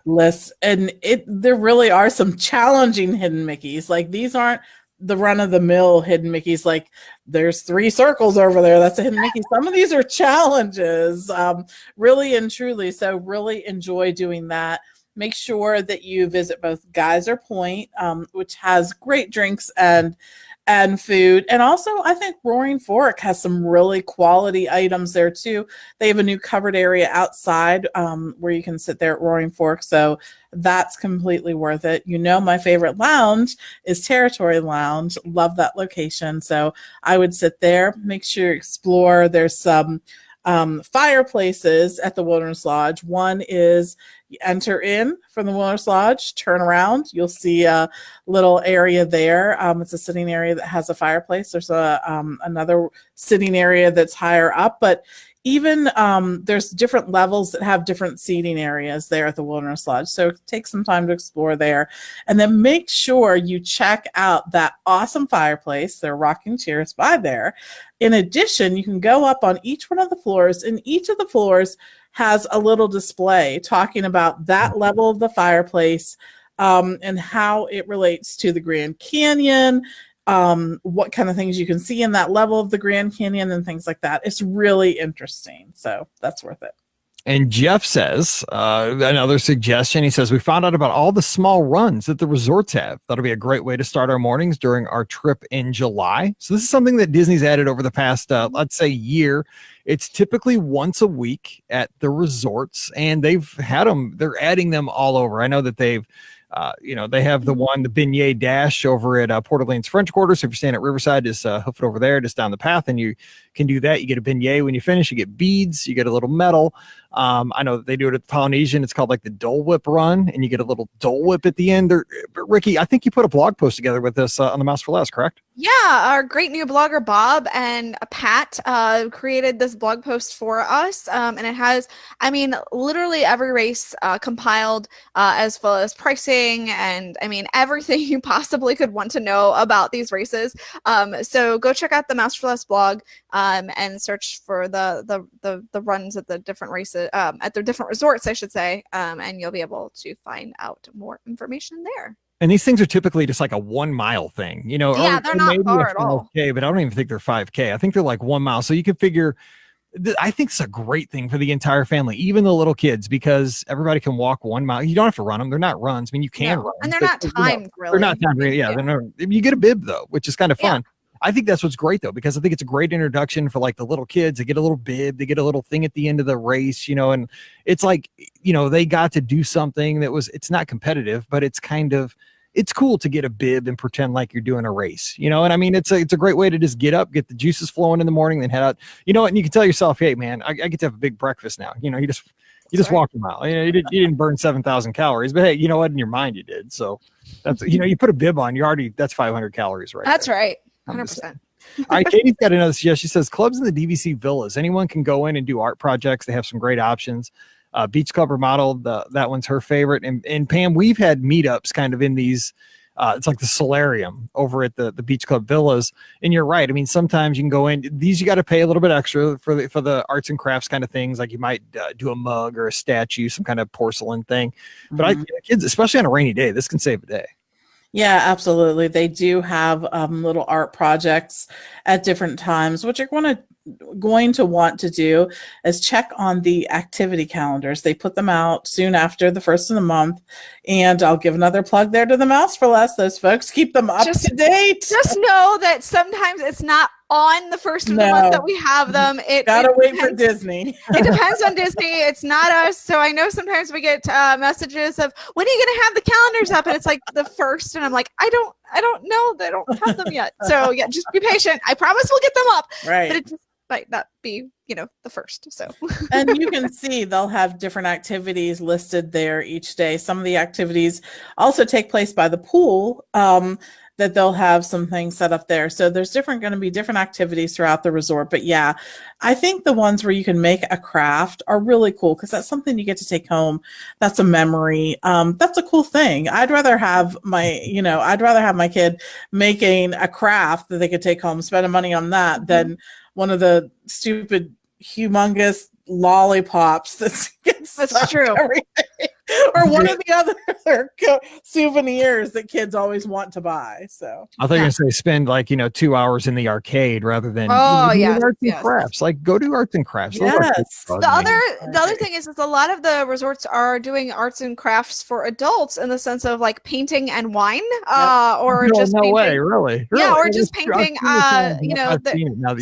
[SPEAKER 1] list, and there really are some challenging hidden Mickeys. Like these aren't the run-of-the-mill hidden Mickeys. Like there's 3 circles over there. That's a hidden Mickey. Some of these are challenges, really and truly. So really enjoy doing that. Make sure that you visit both Geyser Point, which has great drinks and food. And also, I think Roaring Fork has some really quality items there too. They have a new covered area outside where you can sit there at Roaring Fork. So that's completely worth it. My favorite lounge is Territory Lounge. Love that location. So I would sit there, make sure you explore. There's some fireplaces at the Wilderness Lodge. One is you enter in from the Wilderness Lodge, turn around, you'll see a little area there. It's a sitting area that has a fireplace. There's another sitting area that's higher up, but even there's different levels that have different seating areas there at the Wilderness Lodge. So take some time to explore there. And then make sure you check out that awesome fireplace. There are rocking chairs by there. In addition, you can go up on each one of the floors, and each of the floors has a little display talking about that level of the fireplace and how it relates to the Grand Canyon, what kind of things you can see in that level of the Grand Canyon and things like that. It's really interesting. So that's worth it.
[SPEAKER 2] And Jeff says, another suggestion, he says, we found out about all the small runs that the resorts have. That'll be a great way to start our mornings during our trip in July. So this is something that Disney's added over the past, let's say, year. It's typically once a week at the resorts, and they've had them, they're adding them all over. I know that they've, they have the beignet dash over at Port Orleans French Quarter. So if you're staying at Riverside, just hoof it over there, just down the path, and you can do that. You get a beignet when you finish. You get beads. You get a little medal. I know that they do it at the Polynesian. It's called like the Dole Whip run, and you get a little Dole Whip at the end. But Ricky, I think you put a blog post together with this on the Mouse for Less, correct?
[SPEAKER 3] Yeah, our great new blogger Bob and Pat created this blog post for us, and it has, literally every race compiled, as well as pricing and everything you possibly could want to know about these races. So go check out the Mouse for Less blog and search for the runs at the different races, at their different resorts, I should say, and you'll be able to find out more information there.
[SPEAKER 2] And these things are typically just like a 1 mile thing,
[SPEAKER 3] Yeah, they're not far at all.
[SPEAKER 2] Okay, but I don't even think they're 5K. I think they're like 1 mile. So you can figure, I think it's a great thing for the entire family, even the little kids, because everybody can walk 1 mile. You don't have to run them. They're not runs. You can run.
[SPEAKER 3] And they're not timed, really.
[SPEAKER 2] They're not timed, really. Yeah. You get a bib, though, which is kind of fun. I think that's what's great, though, because I think it's a great introduction for like the little kids. They get a little bib, they get a little thing at the end of the race, and it's like, they got to do something that it's not competitive, but it's cool to get a bib and pretend like you're doing a race, and it's a great way to just get up, get the juices flowing in the morning, then head out, and you can tell yourself, hey man, I get to have a big breakfast now. You just walked a mile, you didn't burn 7,000 calories, but hey, you know what, in your mind you did. So that's, you put a bib on, that's 500 calories, right?
[SPEAKER 3] That's
[SPEAKER 2] there.
[SPEAKER 3] Right. 100%.
[SPEAKER 2] All right, Katie's got another suggestion. She says clubs in the DVC villas. Anyone can go in and do art projects. They have some great options. Beach Club remodeled, that one's her favorite. And Pam, we've had meetups kind of in these. It's like the solarium over at the Beach Club villas. And you're right. sometimes you can go in. These you got to pay a little bit extra for the arts and crafts kind of things. Like you might do a mug or a statue, some kind of porcelain thing. But kids, especially on a rainy day, this can save a day.
[SPEAKER 1] Yeah, absolutely. They do have little art projects at different times. What you're going to want to do is check on the activity calendars. They put them out soon after the first of the month. And I'll give another plug there to the Mouse for Less. Those folks keep them up to date.
[SPEAKER 3] Just know that sometimes it's not on the first of the month that we have them.
[SPEAKER 1] Gotta wait for Disney.
[SPEAKER 3] It depends on Disney. It's not us. So I know sometimes we get messages of, when are you going to have the calendars up? And it's like the first. And I'm like, I don't know. They don't have them yet. So yeah, just be patient. I promise we'll get them up.
[SPEAKER 1] Right.
[SPEAKER 3] But it just might not be, the first. So.
[SPEAKER 1] And you can see they'll have different activities listed there each day. Some of the activities also take place by the pool. That they'll have some things set up there. So there's going to be different activities throughout the resort. But yeah, I think the ones where you can make a craft are really cool because that's something you get to take home. That's a memory. That's a cool thing. I'd rather have my kid making a craft that they could take home, spending money on that than one of the stupid, humongous lollipops that's
[SPEAKER 3] true.
[SPEAKER 1] Or one of the other souvenirs that kids always want to buy. So
[SPEAKER 2] I thought you were going to say spend 2 hours in the arcade rather than
[SPEAKER 3] arts
[SPEAKER 2] and crafts. Like go do arts and crafts.
[SPEAKER 1] Yes.
[SPEAKER 3] The other thing is a lot of the resorts are doing arts and crafts for adults in the sense of like painting and wine, or just painting.
[SPEAKER 2] Way, really?
[SPEAKER 3] Yeah, or just painting.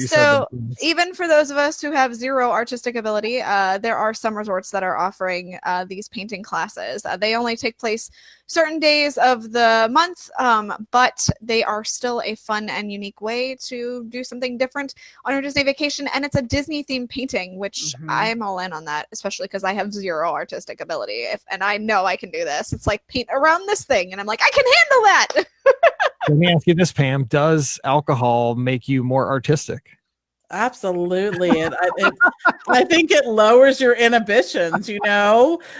[SPEAKER 3] So even for those of us who have zero artistic ability, there are some resorts that are offering these painting classes classes. They only take place certain days of the month, but they are still a fun and unique way to do something different on your Disney vacation. And it's a Disney themed painting, which I'm all in on that, especially because I have zero artistic ability. And I know I can do this. It's like paint around this thing, and I'm like, I can handle that.
[SPEAKER 2] Let me ask you this, Pam. Does alcohol make you more artistic?
[SPEAKER 1] Absolutely. I think it lowers your inhibitions,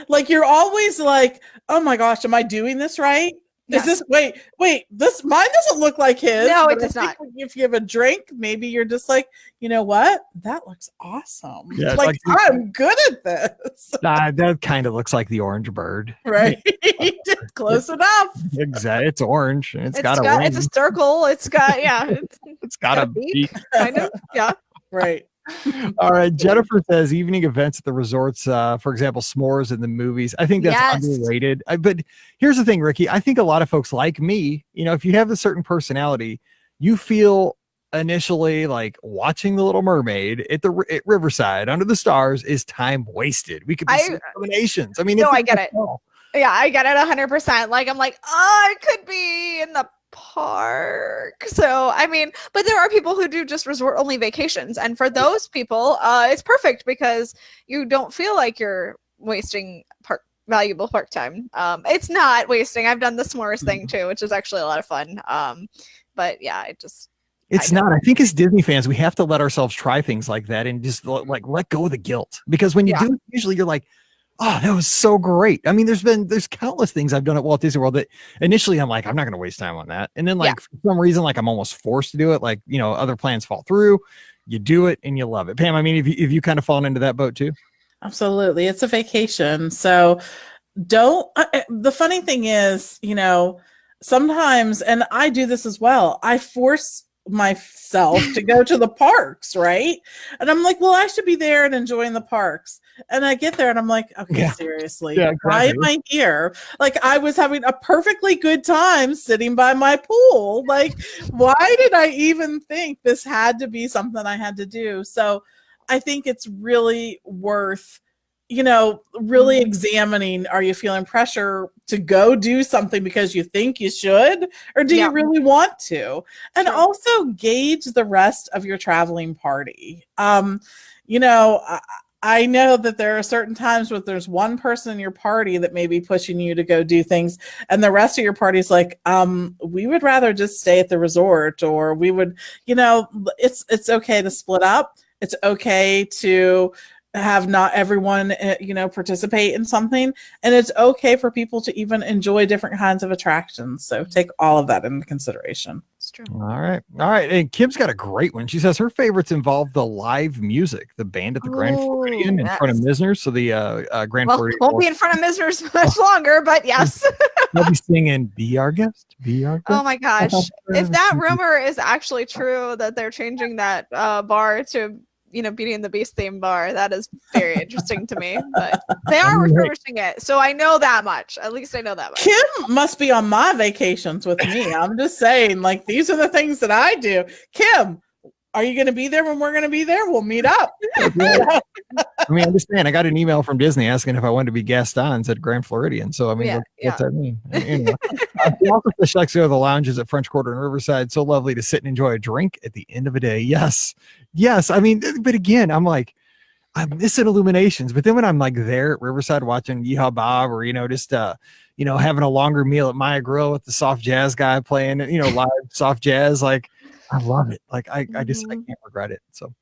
[SPEAKER 1] like you're always like, oh my gosh, am I doing this right? Is this, wait, this, mine doesn't look like his.
[SPEAKER 3] No, it does not.
[SPEAKER 1] If you have a drink, maybe you're just like, you know what? That looks awesome.
[SPEAKER 2] Yeah,
[SPEAKER 1] like I'm good at this.
[SPEAKER 2] That kind of looks like the orange bird.
[SPEAKER 1] Right. Close enough.
[SPEAKER 2] Exactly. It's orange. And it's got
[SPEAKER 3] it's a circle. It's got,
[SPEAKER 2] it's got a beak.
[SPEAKER 3] Kind of. Yeah.
[SPEAKER 1] Right.
[SPEAKER 2] All right. Jennifer says evening events at the resorts, for example, s'mores in the movies. I think that's underrated. But here's the thing, Ricky. I think a lot of folks like me, if you have a certain personality, you feel initially like watching The Little Mermaid at Riverside under the stars is time wasted. We could be nominations. I mean,
[SPEAKER 3] no, I get it. Yeah, I get it 100%. Like, I'm like, I could be in the park. So, I mean, but there are people who do just resort only vacations. And for those people, it's perfect because you don't feel like you're wasting valuable park time. It's not wasting. I've done the s'mores thing too, which is actually a lot of fun. But yeah, it's
[SPEAKER 2] not. I think as Disney fans, we have to let ourselves try things like that and just like let go of the guilt, because when you do it, usually you're like, oh, that was so great. I mean, there's countless things I've done at Walt Disney World that initially I'm like, I'm not going to waste time on that. And then for some reason, like I'm almost forced to do it. Like, other plans fall through, you do it and you love it. Pam, I mean, if you kind of fallen into that boat too?
[SPEAKER 1] Absolutely. It's a vacation. So the funny thing is, sometimes, and I do this as well, I force myself to go to the parks, right? And I'm like, well, I should be there and enjoying the parks. And I get there and I'm like, okay, seriously, why am I here? Like, I was having a perfectly good time sitting by my pool. Like, why did I even think this had to be something I had to do? So I think it's really worth really examining, are you feeling pressure to go do something because you think you should, or do you really want to? And also gauge the rest of your traveling party. I know that there are certain times where there's one person in your party that may be pushing you to go do things, and the rest of your party's like, we would rather just stay at the resort, or we would, it's okay to split up. It's okay to have not everyone participate in something, and it's okay for people to even enjoy different kinds of attractions. So take all of that into consideration.
[SPEAKER 3] It's true.
[SPEAKER 2] All right. And Kim's got a great one. She says her favorites involve the live music, the band at the Grand Floridian in front of Misner's. So the Grand Floridian
[SPEAKER 3] won't be in front of Misner's much longer, but yes.
[SPEAKER 2] They'll be singing "Be Our Guest, Be Our Guest."
[SPEAKER 3] Oh my gosh! If that rumor is actually true, that they're changing that bar to Beauty and the Beast theme bar, that is very interesting to me. But they are refurbishing it, so I know that much. At least I know that much.
[SPEAKER 1] Kim must be on my vacations with me. I'm just saying, like, these are the things that I do. Kim, are you going to be there when we're going to be there? We'll meet up.
[SPEAKER 2] I mean, understand. I got an email from Disney asking if I wanted to be Gaston's at Grand Floridian. So, I mean, what's that mean? Anyway, she also says she likes to go to the lounges at French Quarter and Riverside. So lovely to sit and enjoy a drink at the end of a day. Yes. I mean, but again, I'm like, I'm missing Illuminations. But then when I'm like there at Riverside watching Yeehaw Bob, or, just, having a longer meal at Maya Grill with the soft jazz guy playing, live soft jazz, like, I love it. Like, I can't regret it. So,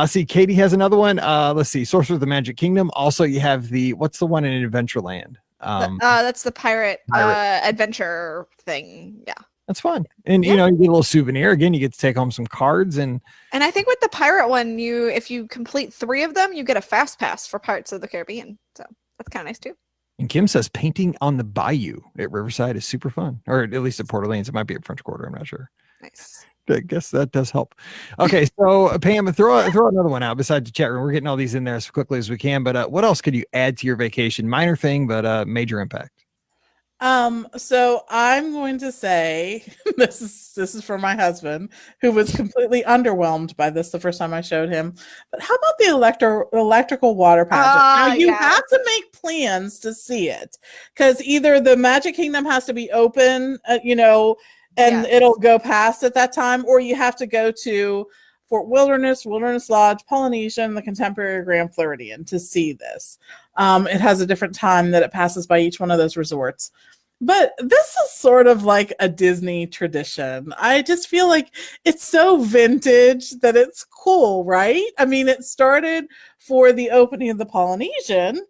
[SPEAKER 2] see, Katie has another one. Let's see, Sorcerer of the Magic Kingdom. Also, you have what's the one in Adventureland?
[SPEAKER 3] That's the pirate adventure thing. Yeah.
[SPEAKER 2] That's fun. And, you get a little souvenir. Again, you get to take home some cards. And
[SPEAKER 3] I think with the pirate one, if you complete 3 of them, you get a fast pass for Pirates of the Caribbean. So that's kind of nice too.
[SPEAKER 2] And Kim says painting on the bayou at Riverside is super fun. Or at least at Port Orleans. It might be at French Quarter. I'm not sure.
[SPEAKER 3] Nice.
[SPEAKER 2] I guess that does help. Okay, so Pam, throw another one out besides the chat room. We're getting all these in there as quickly as we can. But what else could you add to your vacation? Minor thing, but major impact.
[SPEAKER 1] So I'm going to say this is for my husband, who was completely underwhelmed by this the first time I showed him. But how about the electrical water pageant? Now you have to make plans to see it, because either the Magic Kingdom has to be open, and it'll go past at that time, or you have to go to Fort Wilderness, Wilderness Lodge, Polynesian, the Contemporary, Grand Floridian to see this. It has a different time that it passes by each one of those resorts. But this is sort of like a Disney tradition. I just feel like it's so vintage that it's cool, right? I mean, it started for the opening of the Polynesian.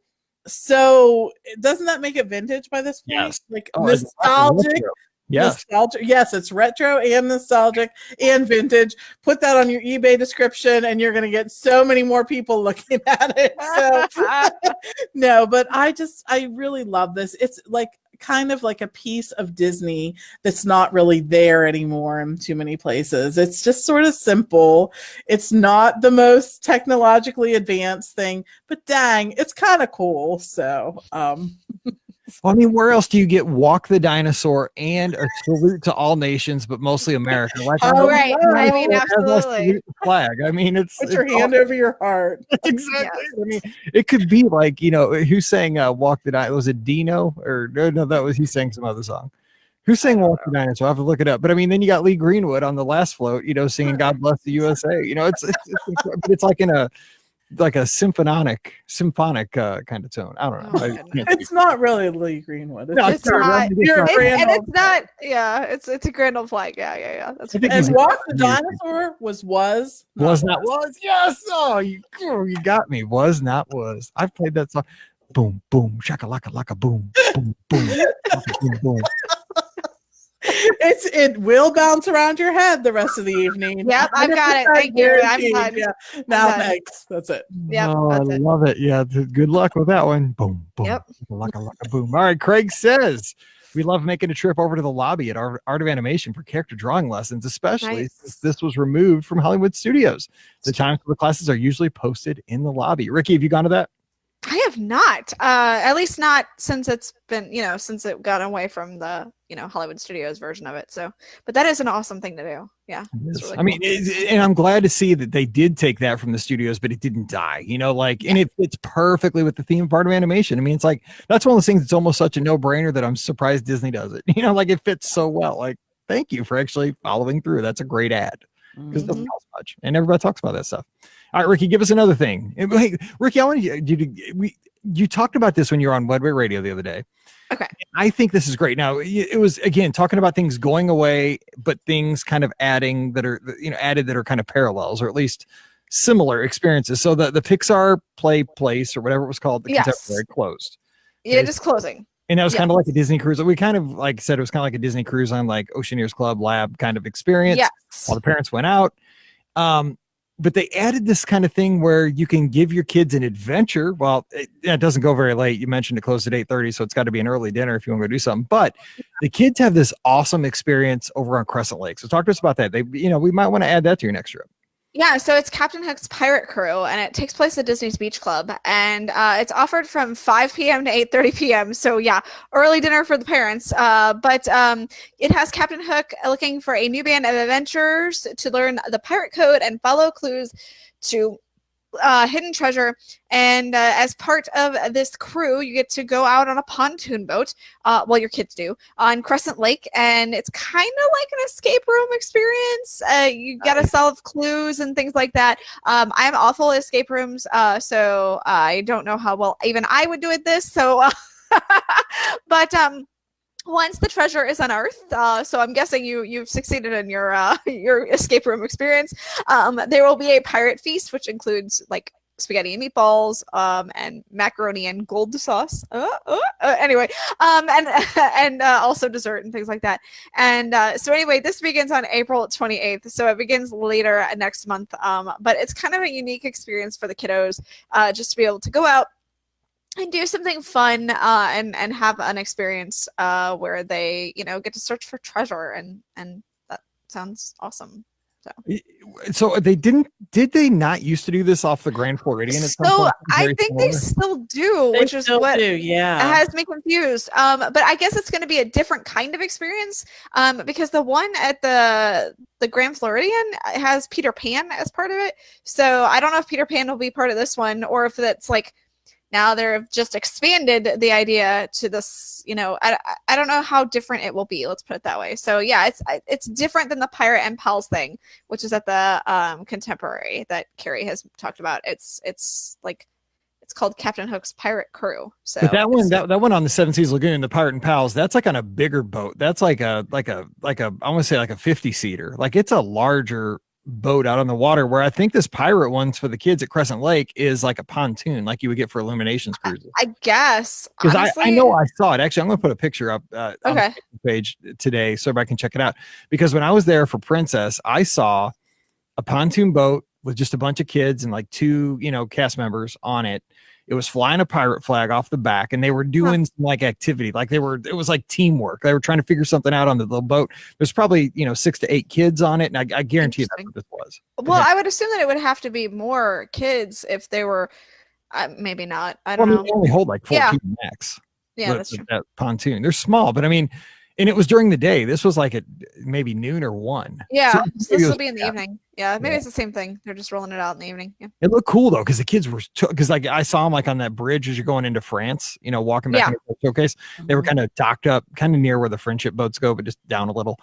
[SPEAKER 1] So doesn't that make it vintage by this point?
[SPEAKER 2] Yes.
[SPEAKER 1] Like nostalgic.
[SPEAKER 2] Yes.
[SPEAKER 1] Nostalgic. Yes, it's retro and nostalgic and vintage. Put that on your eBay description and you're going to get so many more people looking at it. So no, but I really love this. It's like kind of like a piece of Disney that's not really there anymore in too many places. It's just sort of simple. It's not the most technologically advanced thing, but dang, it's kind of cool. So,
[SPEAKER 2] I mean, where else do you get Walk the Dinosaur and a salute to all nations, but mostly America? Like,
[SPEAKER 3] right. I mean, absolutely.
[SPEAKER 2] Flag. I mean,
[SPEAKER 1] put your hand over your heart.
[SPEAKER 2] Exactly. Yes. I mean, it could be like, who sang Walk the Dinosaur? Was it Dino? Or no, that was, he sang some other song. Who sang Walk the Dinosaur? I'll have to look it up. But I mean, then you got Lee Greenwood on the last float, singing God Bless the USA. It's like in a symphonic kind of tone. I don't know.
[SPEAKER 1] It's not really Lee Greenwood.
[SPEAKER 3] It's not. It's not. Yeah, it's a Grand Ole Flag. Yeah. That's
[SPEAKER 1] and Walk the Dinosaur was
[SPEAKER 2] not. Yes. Oh, you got me. Was not was. I've played that song. Boom, boom, shaka laka laka boom, boom, boom, boom, boom.
[SPEAKER 1] It will bounce around your head the rest of the evening.
[SPEAKER 3] Yep, I've got it. Thank you. I'm done.
[SPEAKER 1] Yeah. Now thanks. That's it.
[SPEAKER 3] Yep,
[SPEAKER 2] I love it. Yeah, good luck with that one. Boom, boom.
[SPEAKER 3] Yep.
[SPEAKER 2] Laka, boom. All right, Craig says, we love making a trip over to the lobby at Art of Animation for character drawing lessons, especially since this was removed from Hollywood Studios. The times for the classes are usually posted in the lobby. Ricky, have you gone to that?
[SPEAKER 3] I have not, at least not since it's been, since it got away from the, Hollywood Studios version of it. So, but that is an awesome thing to do. Yeah.
[SPEAKER 2] Really cool. I mean, and I'm glad to see that they did take that from the studios, but it didn't die, and it fits perfectly with the theme of Art of Animation. I mean, it's like, that's one of those things that's almost such a no brainer that I'm surprised Disney does it, like it fits so well. Like, thank you for actually following through. That's a great ad because it doesn't cost much and everybody talks about that stuff. All right, Ricky, give us another thing. Hey, Ricky, I want you talked about this when you were on Wedway Radio the other day.
[SPEAKER 3] Okay.
[SPEAKER 2] I think this is great. Now, it was, again, talking about things going away, but things kind of adding that are, added that are kind of parallels or at least similar experiences. So the Pixar place or whatever it was called, the Contemporary closed.
[SPEAKER 3] Yeah, just closing.
[SPEAKER 2] And that was kind of like a Disney cruise. We kind of, like I said, it was kind of like a Disney cruise on like Oceaneers Club Lab kind of experience.
[SPEAKER 3] Yes.
[SPEAKER 2] While the parents went out. But they added this kind of thing where you can give your kids an adventure. Well, it doesn't go very late. You mentioned it closed at 8:30, so it's got to be an early dinner if you want to go do something. But the kids have this awesome experience over on Crescent Lake. So talk to us about that. We might want to add that to your next trip.
[SPEAKER 3] Yeah, so it's Captain Hook's Pirate Crew, and it takes place at Disney's Beach Club, and it's offered from 5 p.m. to 8:30 p.m. So yeah, early dinner for the parents. But it has Captain Hook looking for a new band of adventurers to learn the pirate code and follow clues to hidden treasure. And as part of this crew, you get to go out on a pontoon boat. Well, your kids do on Crescent Lake, and it's kind of like an escape room experience. You got to solve clues and things like that. I'm awful at escape rooms, so I don't know how well even I would do at this. So, but once the treasure is unearthed, so I'm guessing you've succeeded in your escape room experience. There will be a pirate feast, which includes like spaghetti and meatballs, and macaroni and gold sauce. Anyway, and also dessert and things like that. And so anyway, this begins on April 28th. So it begins later next month. But it's kind of a unique experience for the kiddos, just to be able to go out and do something fun, and have an experience where they, get to search for treasure, and that sounds awesome.
[SPEAKER 2] So did they not used to do this off the Grand Floridian at some
[SPEAKER 3] So
[SPEAKER 2] point?
[SPEAKER 3] I think they still do, which is what has me confused. But I guess it's going to be a different kind of experience, because the one at the Grand Floridian has Peter Pan as part of it. So I don't know if Peter Pan will be part of this one, or if that's like now they've just expanded the idea to this. I don't know how different it will be. Let's put it that way. So yeah, it's different than the Pirate and Pals thing, which is at the Contemporary that Carrie has talked about. It's called Captain Hook's Pirate Crew. So
[SPEAKER 2] but that one on the Seven Seas Lagoon, the Pirate and Pals, that's like on a bigger boat. That's like a I want to say like a 50-seater. Like it's a larger boat out on the water, where I think this pirate ones for the kids at Crescent Lake is like a pontoon, like you would get for Illuminations cruises.
[SPEAKER 3] I guess,
[SPEAKER 2] because I know I saw it. Actually, I'm going to put a picture up on
[SPEAKER 3] okay.
[SPEAKER 2] the page today so everybody can check it out. Because when I was there for Princess, I saw a pontoon boat with just a bunch of kids and like 2, cast members on it. It was flying a pirate flag off the back, and they were doing some like activity. Like it was like teamwork. They were trying to figure something out on the little boat. There's probably, 6 to 8 kids on it. And I guarantee you that's what this was.
[SPEAKER 3] Well, I would assume that it would have to be more kids if they were, maybe not. I don't know.
[SPEAKER 2] They only hold like 14 max.
[SPEAKER 3] Yeah, that's true.
[SPEAKER 2] That pontoon. They're small, but I mean, and it was during the day. This was like at maybe noon or 1.
[SPEAKER 3] Yeah, so this will be in the evening. Yeah, maybe it's the same thing.Ey're just rolling it out in the evening. Yeah.
[SPEAKER 2] It looked cool though, because the kids were because like I saw them like on that bridge as you're going into France. Walking back into the showcase. They were kind of docked up, kind of near where the friendship boats go, but just down a little,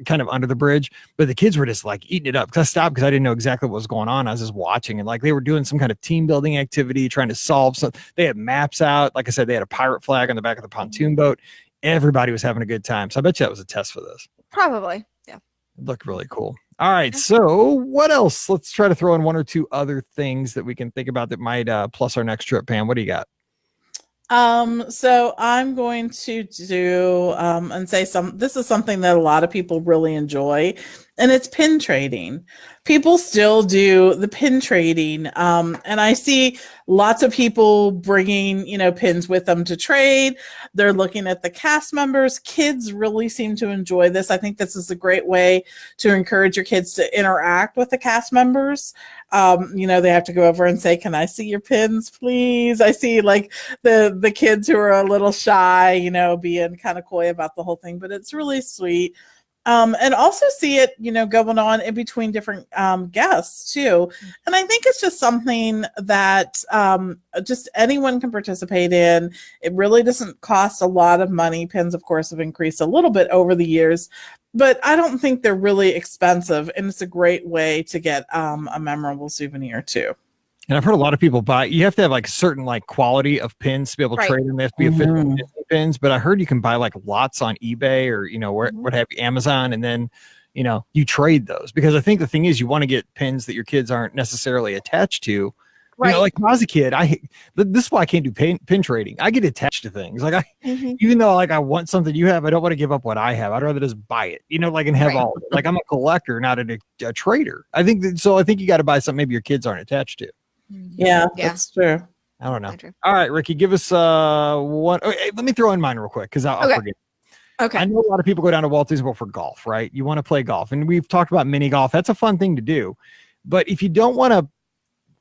[SPEAKER 2] kind of under the bridge. But the kids were just like eating it up. Because I stopped because I didn't know exactly what was going on. I was just watching, and like they were doing some kind of team building activity, trying to solve something. They had maps out. Like I said, they had a pirate flag on the back of the pontoon boat. Everybody was having a good time. So I bet you that was a test for this.
[SPEAKER 3] Probably. Yeah.
[SPEAKER 2] It looked really cool. All right. So what else? Let's try to throw in 1 or 2 other things that we can think about that might plus our next trip. Pam, what do you got?
[SPEAKER 1] So I'm going to do and say this is something that a lot of people really enjoy, and it's pin trading. People still do the pin trading, and I see lots of people bringing pins with them to trade. They're looking at the cast members. Kids really seem to enjoy this. I think this is a great way to encourage your kids to interact with the cast members. They have to go over and say, "Can I see your pins, please?" I see like the kids who are a little shy, being kind of coy about the whole thing, but it's really sweet. And also see it, going on in between different guests too. And I think it's just something that just anyone can participate in. It really doesn't cost a lot of money. Pins, of course, have increased a little bit over the years, but I don't think they're really expensive. And it's a great way to get a memorable souvenir too.
[SPEAKER 2] And I've heard a lot of people you have to have like certain like quality of pins to be able to trade them. They have to be official Disney pins, but I heard you can buy like lots on eBay or, what have you, Amazon. And then, you trade those, because I think the thing is you want to get pins that your kids aren't necessarily attached to. Right. Like when I was a kid, this is why I can't do pin trading. I get attached to things. Like even though like I want something you have, I don't want to give up what I have. I'd rather just buy it, and have all of it. Like I'm a collector, not a trader. I think you got to buy something maybe your kids aren't attached to.
[SPEAKER 1] Yeah, that's true.
[SPEAKER 2] I don't know. All right, Ricky, give us one. Okay, let me throw in mine real quick because I'll forget.
[SPEAKER 3] Okay.
[SPEAKER 2] I know a lot of people go down to Walt Disney World for golf, right? You want to play golf, and we've talked about mini golf. That's a fun thing to do. But if you don't want to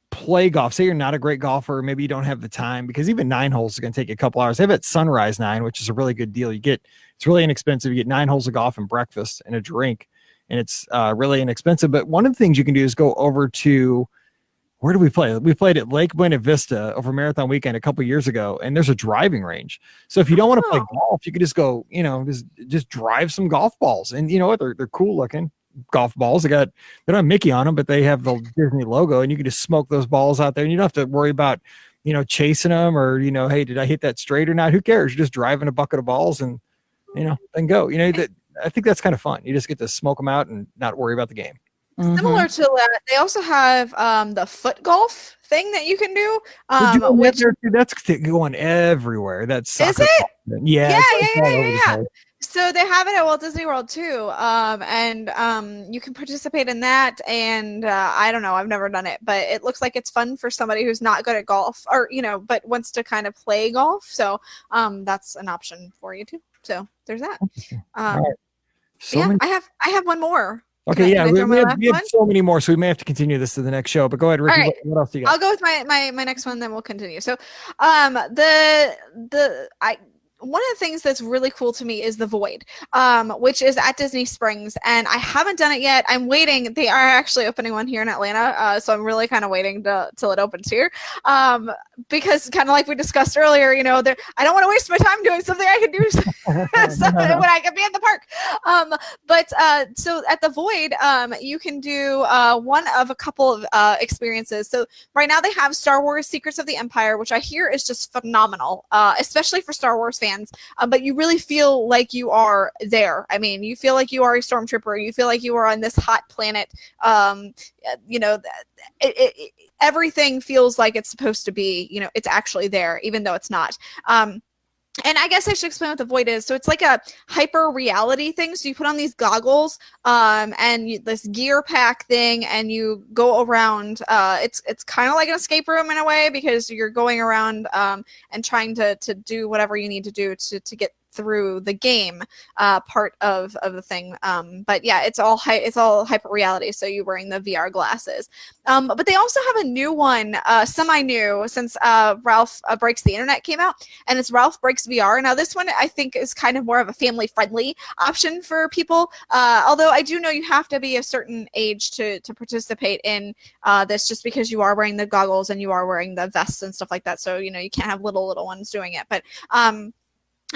[SPEAKER 2] play golf, say you're not a great golfer, maybe you don't have the time, because even 9 holes is going to take a couple hours. They have it Sunrise 9, which is a really good deal. It's really inexpensive. You get 9 holes of golf and breakfast and a drink, and it's really inexpensive. But one of the things you can do is go over to, where do we play? We played at Lake Buena Vista over Marathon Weekend a couple years ago, and there's a driving range. So if you don't want to play golf, you could just go, just drive some golf balls. And you know what? They're cool looking golf balls. They don't have Mickey on them, but they have the Disney logo, and you can just smoke those balls out there, and you don't have to worry about, chasing them or, hey, did I hit that straight or not? Who cares? You're just driving a bucket of balls and, then go. I think that's kind of fun. You just get to smoke them out and not worry about the game.
[SPEAKER 3] Similar to that, they also have the foot golf thing that you can do.
[SPEAKER 2] That's going everywhere. That's
[SPEAKER 3] is it?
[SPEAKER 2] Yeah.
[SPEAKER 3] Yeah. So they have it at Walt Disney World too, and you can participate in that. And I don't know, I've never done it, but it looks like it's fun for somebody who's not good at golf, or but wants to kind of play golf. So that's an option for you too. So there's that.
[SPEAKER 2] Right.
[SPEAKER 3] I have one more.
[SPEAKER 2] Okay,
[SPEAKER 3] can I throw my last
[SPEAKER 2] we have
[SPEAKER 3] one?
[SPEAKER 2] so many more, so we may have to continue this to the next show. But go ahead, Ricky.
[SPEAKER 3] All right.
[SPEAKER 2] What else do you got?
[SPEAKER 3] I'll go with my next one, then we'll continue. So, one of the things that's really cool to me is the Void, which is at Disney Springs, and I haven't done it yet. I'm waiting. They are actually opening one here in Atlanta, so I'm really kind of waiting till it opens here, because kind of like we discussed earlier, I don't want to waste my time doing something I can do when I can be in the park. So at the Void, you can do one of a couple of experiences. So right now they have Star Wars Secrets of the Empire, which I hear is just phenomenal, especially for Star Wars fans. But you really feel like you are there. I mean, you feel like you are a stormtrooper. You feel like you are on this hot planet. Everything feels like it's supposed to be. It's actually there, even though it's not. And I guess I should explain what the Void is. So it's like a hyper reality thing. So you put on these goggles and this gear pack thing, and you go around. It's kind of like an escape room in a way, because you're going around and trying to do whatever you need to do to get through the game part of the thing. But yeah, it's all hyper reality. So you're wearing the VR glasses. But they also have a new one, semi-new, since Ralph Breaks the Internet came out, and it's Ralph Breaks VR. Now this one I think is kind of more of a family-friendly option for people. Although I do know you have to be a certain age to participate in this, just because you are wearing the goggles and you are wearing the vests and stuff like that. So you can't have little ones doing it. But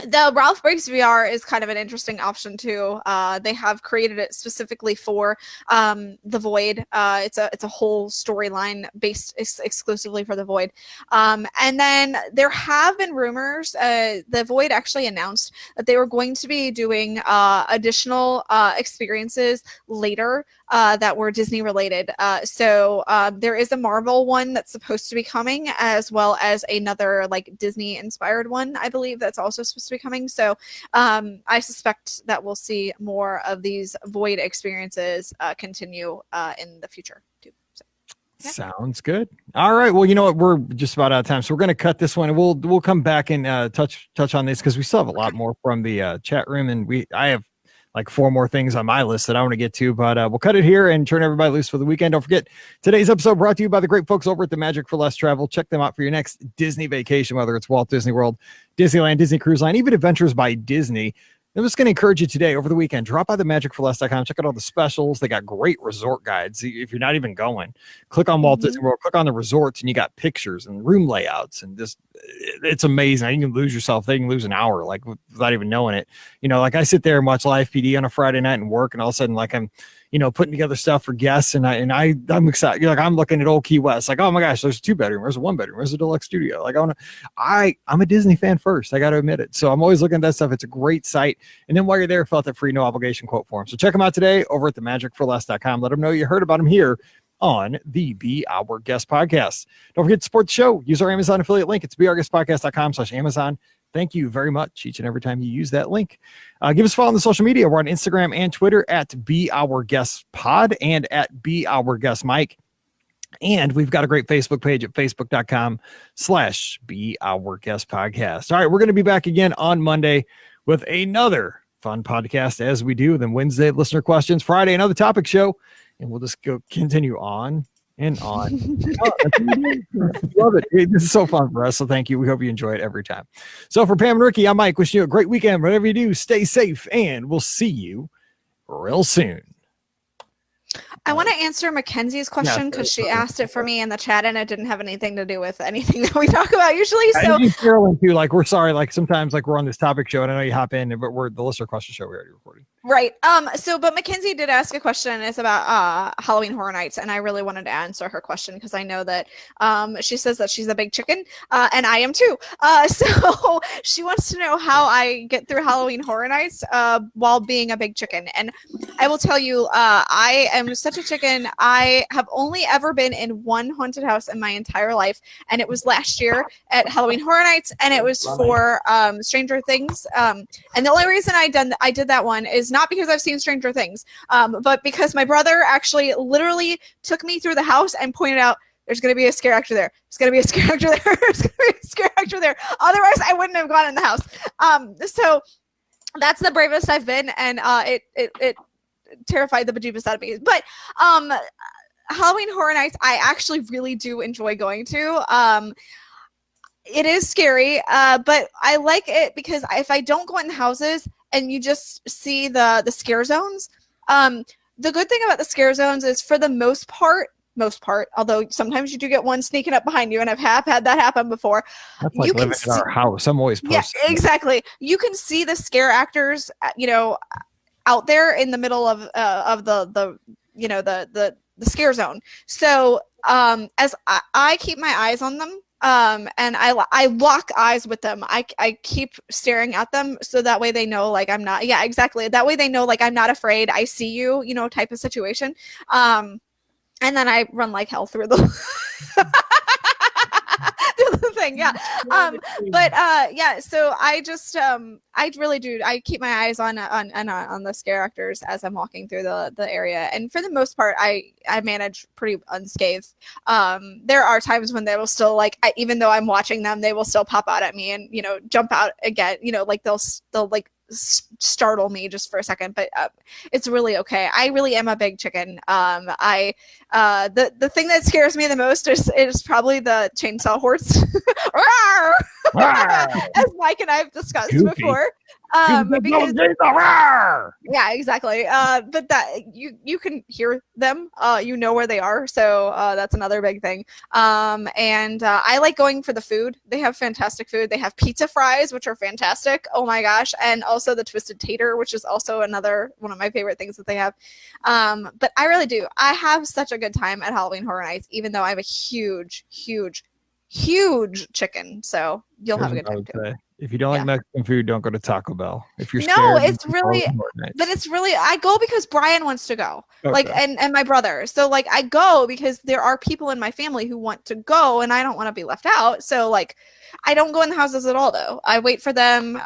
[SPEAKER 3] the Ralph Breaks VR is kind of an interesting option too. They have created it specifically for the Void. It's a whole storyline based exclusively for the Void. And then there have been rumors. The Void actually announced that they were going to be doing additional experiences later that were Disney related. So there is a Marvel one that's supposed to be coming, as well as another like Disney inspired one, I believe, that's also supposed to be coming. So I suspect that we'll see more of these Void experiences continue in the future too. So, yeah.
[SPEAKER 2] Sounds good. All right. Well, you know what? We're just about out of time, so we're going to cut this one, and we'll come back and touch on this, because we still have a lot more from the chat room, and I have like 4 more things on my list that I want to get to, but we'll cut it here and turn everybody loose for the weekend. Don't forget, today's episode brought to you by the great folks over at the Magic for Less Travel. Check them out for your next Disney vacation, whether it's Walt Disney World, Disneyland, Disney Cruise Line, even Adventures by Disney. I'm just going to encourage you today, over the weekend, drop by the magicforless.com. Check out all the specials. They got great resort guides. If you're not even going, click on Walt Disney World, click on the resorts, and you got pictures and room layouts, and it's amazing. You can lose yourself. They can lose an hour, like, without even knowing it. Like I sit there and watch Live PD on a Friday night and work, and all of a sudden, like, I'm putting together stuff for guests, and I'm excited. Like, I'm looking at Old Key West, like, oh my gosh, there's a 2-bedroom, there's a 1-bedroom, there's a deluxe studio. Like, I'm a Disney fan first. I got to admit it. So I'm always looking at that stuff. It's a great site. And then while you're there, fill out that free no obligation quote form. So check them out today over at themagicforless.com. Let them know you heard about them here on the Be Our Guest podcast. Don't forget to support the show. Use our Amazon affiliate link. It's beourguestpodcast.com/Amazon. Thank you very much each and every time you use that link. Give us a follow on the social media. We're on Instagram and Twitter at Be Our Guest Pod and at Be Our Guest Mike. And we've got a great Facebook page at facebook.com/Be Our Guest Podcast. All right, we're going to be back again on Monday with another fun podcast, as we do. Then Wednesday, listener questions. Friday, another topic show. And we'll just continue on and on. Love it. This is so fun for us. So thank you. We hope you enjoy it every time. So for Pam and Ricky, I'm Mike. Wishing you a great weekend. Whatever you do, stay safe, and we'll see you real soon.
[SPEAKER 3] I want to answer Mackenzie's question, because she asked it for me in the chat, and it didn't have anything to do with anything that we talk about usually. So
[SPEAKER 2] Carolyn too, like, we're sorry, like, sometimes, like, we're on this topic show, and I know you hop in, but we're the listener question show we already recorded.
[SPEAKER 3] Right. But Mackenzie did ask a question. It's about Halloween Horror Nights, and I really wanted to answer her question, because I know that she says that she's a big chicken, and I am too. So she wants to know how I get through Halloween Horror Nights while being a big chicken. And I will tell you, I am such a chicken. I have only ever been in one haunted house in my entire life, and it was last year at Halloween Horror Nights, and it was for Stranger Things. And the only reason I did that one is not because I've seen Stranger Things, but because my brother actually literally took me through the house and pointed out, there's going to be a scare actor there. There's going to be a scare actor there. There's going to be a scare actor there. Otherwise, I wouldn't have gone in the house. So that's the bravest I've been, and it terrified the bejeebus out of me. But Halloween Horror Nights, I actually really do enjoy going to. It is scary, but I like it because if I don't go in the houses and you just see the scare zones, the good thing about the scare zones is for the most part, although sometimes you do get one sneaking up behind you, and I've had that happen before.
[SPEAKER 2] That's like living in our house. I'm always posting.
[SPEAKER 3] Yeah, exactly. You can see the scare actors, out there in the middle of the scare zone. So as I keep my eyes on them, and I lock eyes with them. I keep staring at them so that way they know like I'm not. Yeah, exactly. That way they know like I'm not afraid. I see you, type of situation. And then I run like hell through the thing. Yeah. Yeah. So I just I really do. I keep my eyes on the scare actors as I'm walking through the area, and for the most part, I manage pretty unscathed. There are times when they will still like, even though I'm watching them, they will still pop out at me and jump out again. Like they'll like startle me just for a second, but it's really okay. I really am a big chicken. The thing that scares me the most is probably the chainsaw horse. As Mike and I have discussed before. Because, yeah, exactly. But that you can hear them, you know where they are. So that's another big thing. And I like going for the food. They have fantastic food. They have pizza fries, which are fantastic. Oh my gosh. And also the twisted tater, which is also another one of my favorite things that they have. But I really do. I have such a good time at Halloween Horror Nights, even though I'm a huge chicken. So you'll have a good time too.
[SPEAKER 2] If you don't like Mexican food, don't go to Taco Bell. If you're
[SPEAKER 3] scared, it's really, but it's really, I go because Brian wants to go, like, and my brother. So like, I go because there are people in my family who want to go, and I don't want to be left out. So like, I don't go in the houses at all though. I wait for them.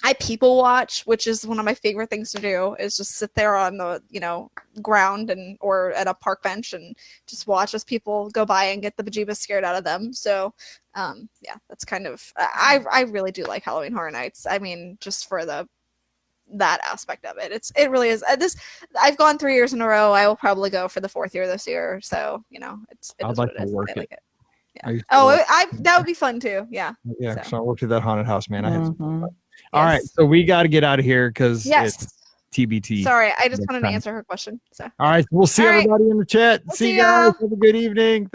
[SPEAKER 3] I people watch, which is one of my favorite things to do, is just sit there on the, ground or at a park bench and just watch as people go by and get the bejeebus scared out of them. So, yeah, that's kind of, I really do like Halloween Horror Nights. I mean, just for that aspect of it. It really is. I've gone 3 years in a row. I will probably go for the 4th year this year. So,
[SPEAKER 2] I'd like to work it.
[SPEAKER 3] Yeah. That would be fun too. Yeah.
[SPEAKER 2] Yeah. So I worked at that haunted house, man. I had some fun. All right, so we got to get out of here because it's TBT.
[SPEAKER 3] Sorry, I just wanted to answer her question. So.
[SPEAKER 2] All right, we'll see everybody in the chat. See you guys. Have a good evening.